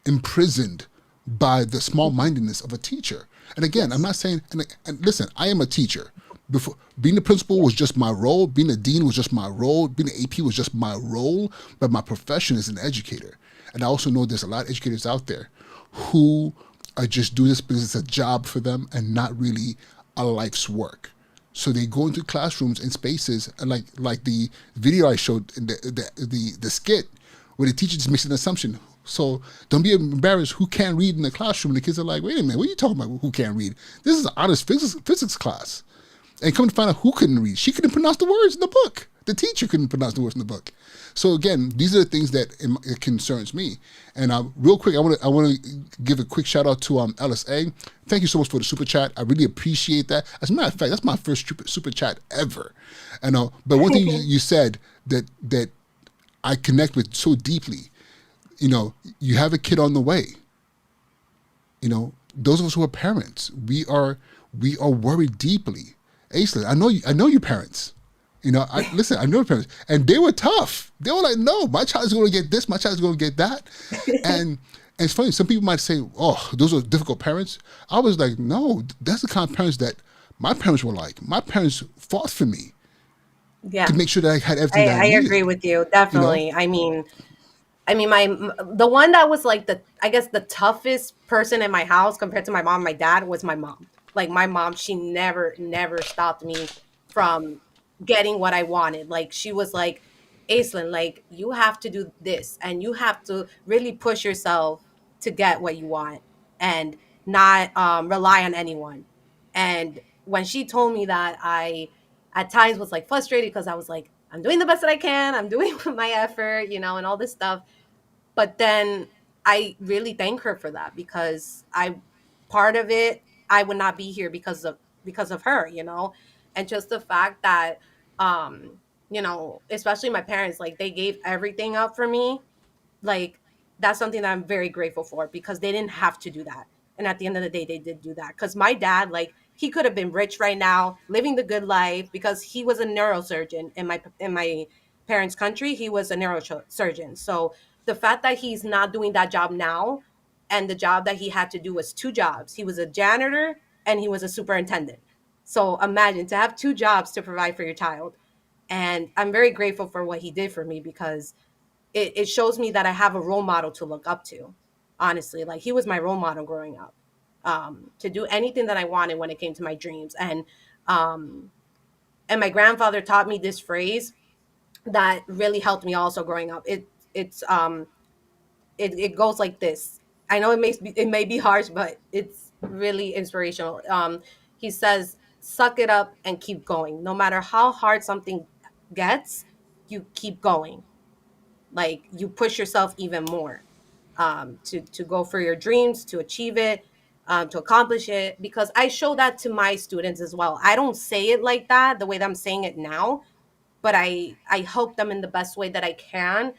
imprisoned by the small-mindedness of a teacher. And again, I'm not saying, and listen, I am a teacher. Before being the principal was just my role, being a dean was just my role, being an AP was just my role, but my profession is an educator. And I also know there's a lot of educators out there who are just doing this because it's a job for them and not really a life's work. So they go into classrooms and spaces, and like the video I showed in the skit, where the teacher just makes an assumption. So don't be embarrassed who can't read in the classroom. And the kids are like, wait a minute, what are you talking about, who can't read? This is an honest physics class. And come to find out who couldn't read. She couldn't pronounce the words in the book. The teacher couldn't pronounce the words in the book. So again, these are the things that it concerns me. And real quick, I want to give a quick shout out to LSA. Thank you so much for the super chat. I really appreciate that. As a matter of fact, that's my first super chat ever. And but one thing you said that I connect with so deeply. You have a kid on the way. Those of us who are parents, we are worried deeply. Aislinn, I know your parents. I know your parents, and they were tough. They were like, no, my child is going to get this, my child is going to get that, and it's funny. Some people might say, oh, those are difficult parents. I was like, no, that's the kind of parents that my parents were like. My parents fought for me Yeah, to make sure that I had everything that I I needed. agree with you definitely. I mean, the one that was like I guess the toughest person in my house compared to my mom and my dad was my mom. Like my mom, she never stopped me from getting what I wanted. Like she was like, Aislinn, like you have to do this and you have to really push yourself to get what you want and not rely on anyone. And when she told me that, I at times was like frustrated because I was like, I'm doing the best that I can. I'm doing my effort, and all this stuff. But then I really thank her for that because part of it, I would not be here because of her, and just the fact that especially my parents, like they gave everything up for me. Like that's something that I'm very grateful for because they didn't have to do that. And at the end of the day, they did do that. Because my dad, like, he could have been rich right now, living the good life, because he was a neurosurgeon in my parents' country. He was a neurosurgeon. So the fact that he's not doing that job now, and the job that he had to do was two jobs. He was a janitor and he was a superintendent. So imagine to have two jobs to provide for your child. And I'm very grateful for what he did for me because it shows me that I have a role model to look up to. Honestly, like he was my role model growing up, to do anything that I wanted when it came to my dreams. Um, and my grandfather taught me this phrase that really helped me also growing up. It goes like this. I know it may be harsh, but it's really inspirational. He says, "Suck it up and keep going. No matter how hard something gets, you keep going. Like you push yourself even more to go for your dreams, to achieve it, to accomplish it. Because I show that to my students as well. I don't say it like that the way that I'm saying it now, but I help them in the best way that I can.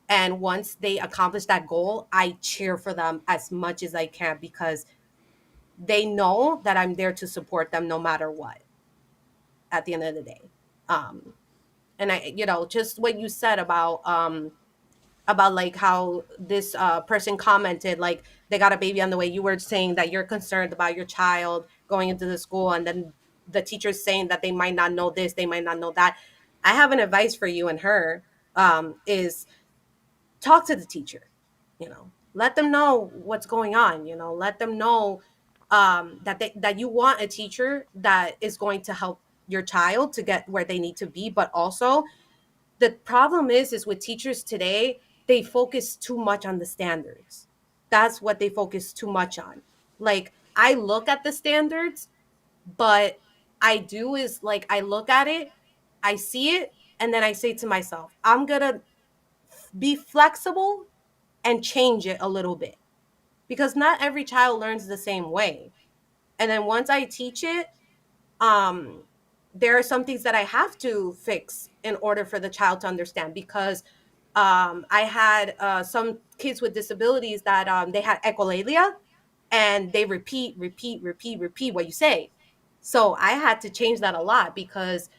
And once they accomplish that goal, I cheer for them as much as I can because they know that I'm there to support them no matter what at the end of the day. Um, and just what you said about like how this person commented, like they got a baby on the way. You were saying that you're concerned about your child going into the school, and then the teacher's saying that they might not know this, they might not know that. I have an advice for you and her, is talk to the teacher. Let them know what's going on. Let them know that you want a teacher that is going to help your child to get where they need to be. But also, the problem is with teachers today, they focus too much on the standards. That's what they focus too much on. Like I look at the standards, but I do is like I look at it, I see it, and then I say to myself, I'm gonna be flexible and change it a little bit because not every child learns the same way. And then once I teach it, um there are some things that I have to fix in order for the child to understand because I had some kids with disabilities that they had echolalia and they repeat what you say. So I had to change that a lot because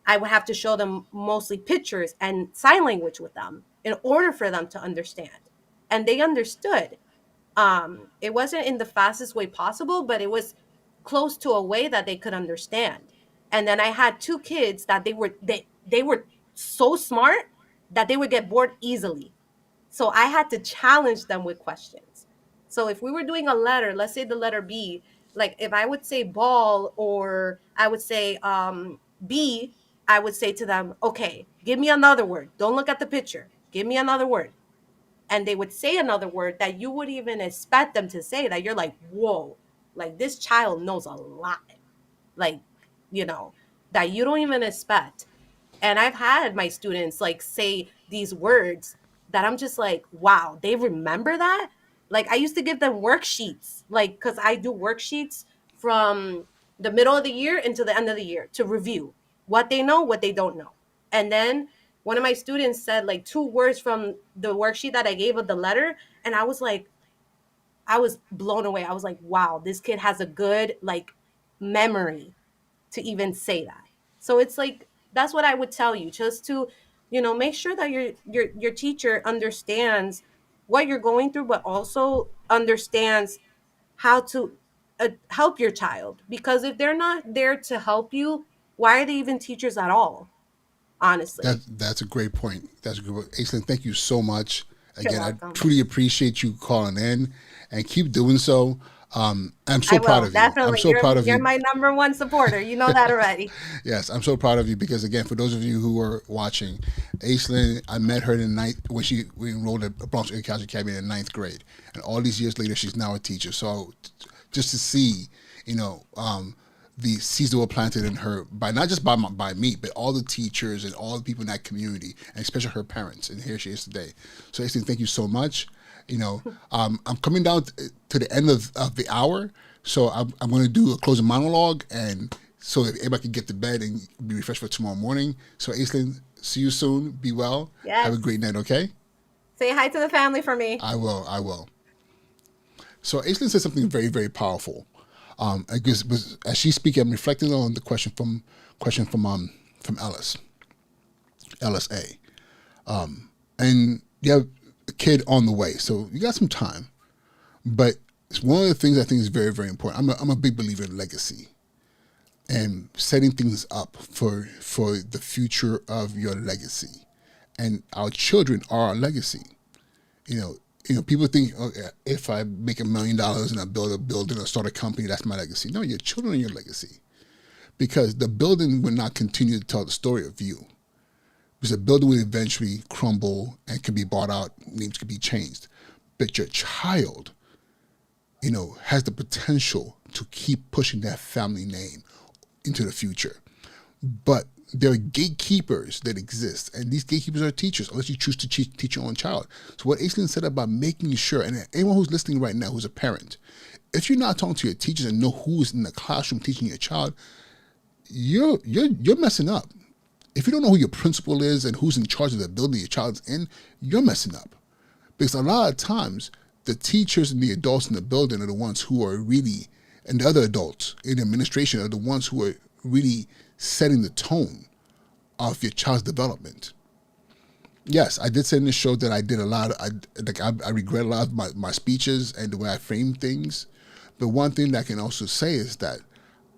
I would have to show them mostly pictures and sign language with them in order for them to understand. And they understood. It wasn't in the fastest way possible, but it was close to a way that they could understand. And then I had two kids that they were so smart that they would get bored easily. So I had to challenge them with questions. So if we were doing a letter, let's say the letter B, like if I would say ball or I would say B, I would say to them, okay, give me another word. Don't look at the picture. Give me another word. And they would say another word that you would even expect them to say, that you're like, whoa, like this child knows a lot. Like, you know, that you don't even expect. And I've had my students like say these words that I'm just like, wow, they remember that. Like I used to give them worksheets, like because I do worksheets from the middle of the year into the end of the year to review what they know, what they don't know. And then one of my students said like 2 words from the worksheet that I gave of the letter, and I was like, I was blown away. I was like, wow, this kid has a good like memory to even say that. So it's like that's what I would tell you, just to, make sure that your teacher understands what you're going through, but also understands how to help your child. Because if they're not there to help you, why are they even teachers at all? Honestly, That's a great point. That's a good point. Aislinn, thank you so much. you're Again, I welcome. truly appreciate you calling in and keep doing so. I'm so I proud will of you. I'm definitely. so You're proud of you're you. my number one supporter. You know that already. Yes, I'm so proud of you because again, for those of you who are watching, Aislinn, I met her in the ninth when we enrolled at Bronx Early College Academy in the ninth grade, and all these years later, she's now a teacher. So, just to see, the seeds that were planted in her by not just by me, but all the teachers and all the people in that community, and especially her parents, and here she is today. So, Aislinn, thank you so much. I'm coming down to the end of the hour. So I'm going to do a closing monologue, and so that everybody can get to bed and be refreshed for tomorrow morning. So Aislinn, see you soon. Be well. Have a Yes. great night. Okay. Say hi to the family for me. I will. I will. So Aislinn said something very, very powerful. I guess as she's speaking, I'm reflecting on the question from Ellis A. And you have a kid on the way, so you got some time. But it's one of the things I think is very, very important. I'm a big believer in legacy and setting things up for the future of your legacy. And our children are our legacy. People think, okay, if I make $1 million and I build a building or start a company, that's my legacy. No, your children are your legacy. Because the building will not continue to tell the story of you. Because the building will eventually crumble and can be bought out, names can be changed. But your child, has the potential to keep pushing that family name into the future. But there are gatekeepers that exist, and these gatekeepers are teachers, unless you choose to teach your own child. So what Aislinn said about making sure, and anyone who's listening right now who's a parent, if you're not talking to your teachers and know who's in the classroom teaching your child, you're messing up. If you don't know who your principal is and who's in charge of the building your child's in, you're messing up. Because a lot of times, the teachers and the adults in the building are the ones who are really, and the other adults in the administration are the ones who are really setting the tone of your child's development. Yes, I did say in the show that I did a lot. I regret a lot of my speeches and the way I framed things. But one thing that I can also say is that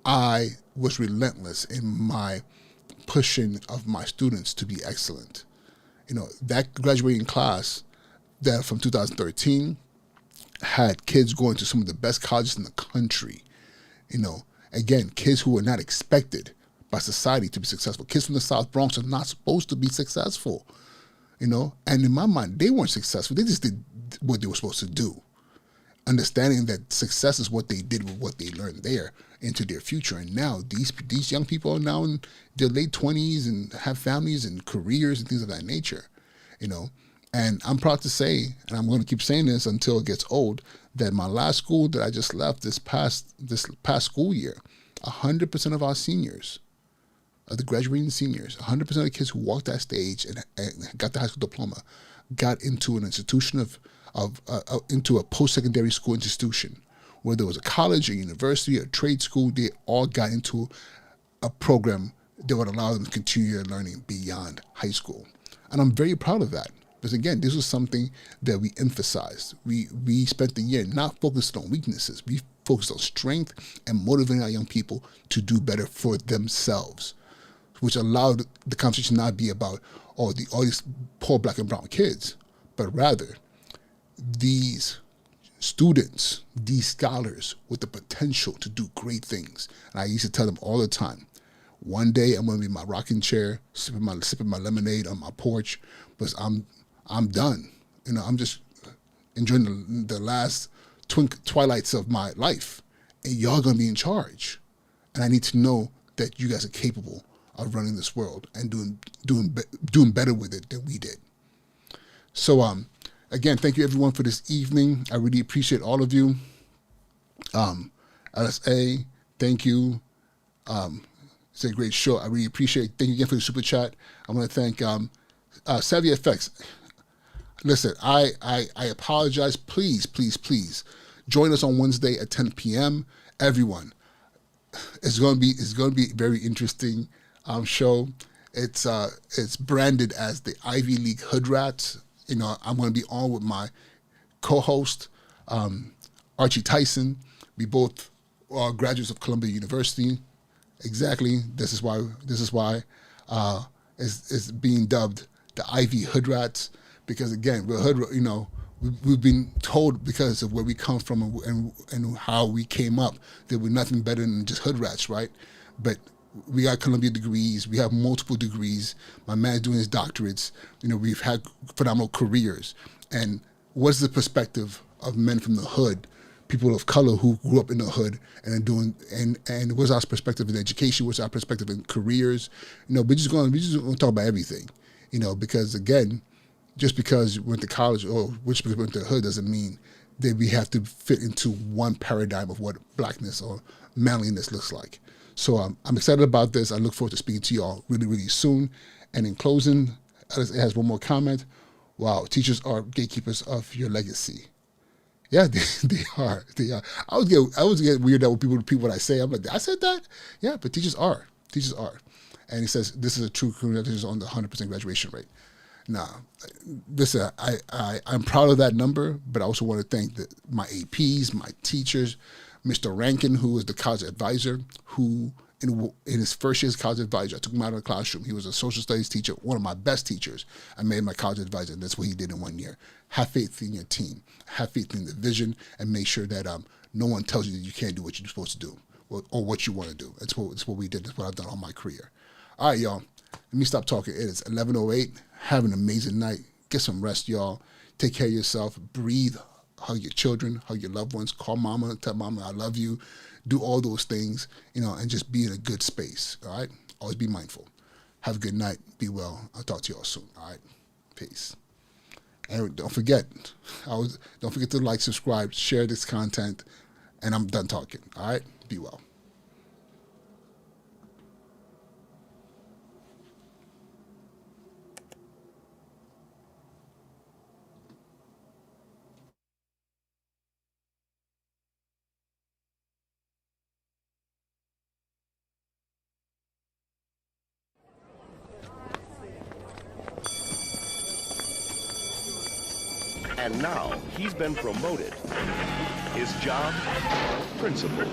I was relentless in my pushing of my students to be excellent. That graduating class that from 2013 had kids going to some of the best colleges in the country. Again, kids who were not expected by society to be successful. Kids from the South Bronx are not supposed to be successful. And in my mind, they weren't successful. They just did what they were supposed to do. Understanding that success is what they did with what they learned there into their future. And now these young people are now in their late 20s and have families and careers and things of that nature. And I'm proud to say, and I'm going to keep saying this until it gets old, that my last school that I just left this past school year, 100% of our seniors, of the graduating seniors, 100% of the kids who walked that stage and got the high school diploma, got into an institution into a post-secondary school institution, whether it was a college, a university, a trade school. They all got into a program that would allow them to continue their learning beyond high school. And I'm very proud of that. Because again, this was something that we emphasized. We spent the year not focused on weaknesses. We focused on strength and motivating our young people to do better for themselves, which allowed the conversation not be about, all these poor black and brown kids, but rather these students, these scholars with the potential to do great things. And I used to tell them all the time, one day I'm going to be in my rocking chair, sipping my lemonade on my porch, because I'm done. I'm just enjoying the last twilights of my life. And y'all going to be in charge. And I need to know that you guys are capable of running this world and doing better with it than we did. So again, thank you everyone for this evening. I really appreciate all of you. LSA, thank you. It's a great show. I really appreciate it. Thank you again for the super chat. I want to thank Savvy FX. Listen, I apologize. Please, please, please join us on Wednesday at 10 p.m. Everyone, it's going to be a very interesting show. It's branded as the Ivy League Hood Rats. You know, I'm going to be on with my co-host Archie Tyson. We both are graduates of Columbia University. Exactly. This is why it's being dubbed the Ivy Hood Rats, because again, we're hood. You know, we've been told because of where we come from and how we came up that we're nothing better than just hood rats, right? But we got Columbia degrees. We have multiple degrees. My man's doing his doctorates. You know, we've had phenomenal careers. And what's the perspective of men from the hood, people of color who grew up in the hood and are doing, and what's our perspective in education? What's our perspective in careers? You know, we're just going to talk about everything. You know, because again, just because you went to college or which people went to the hood doesn't mean that we have to fit into one paradigm of what blackness or manliness looks like. So I'm excited about this. I look forward to speaking to you all really, really soon. And in closing, it has one more comment. Wow, teachers are gatekeepers of your legacy. Yeah, they are. They are. I always get weirded out with people when I say, I'm like, I said that? Yeah, but teachers are. Teachers are. And he says, this is a true congratulations on the 100% graduation rate. Now, listen, I'm proud of that number, but I also want to thank my APs, my teachers, Mr. Rankin, who was the college advisor, who in his first year as college advisor, I took him out of the classroom. He was a social studies teacher, one of my best teachers. I made my college advisor, and that's what he did in 1 year. Have faith in your team. Have faith in the vision, and make sure that no one tells you that you can't do what you're supposed to do or what you want to do. That's what we did. That's what I've done all my career. All right, y'all. Let me stop talking. It is 11:08. Have an amazing night. Get some rest, y'all. Take care of yourself. Breathe. Hug your children. Hug your loved ones. Call mama. Tell mama I love you. Do all those things, you know, and just be in a good space. All right. Always be mindful. Have a good night. Be well. I'll talk to y'all soon. All right. Peace. And don't forget to like, subscribe, share this content, and I'm done talking. All right. Be well. And now he's been promoted. His job, principal.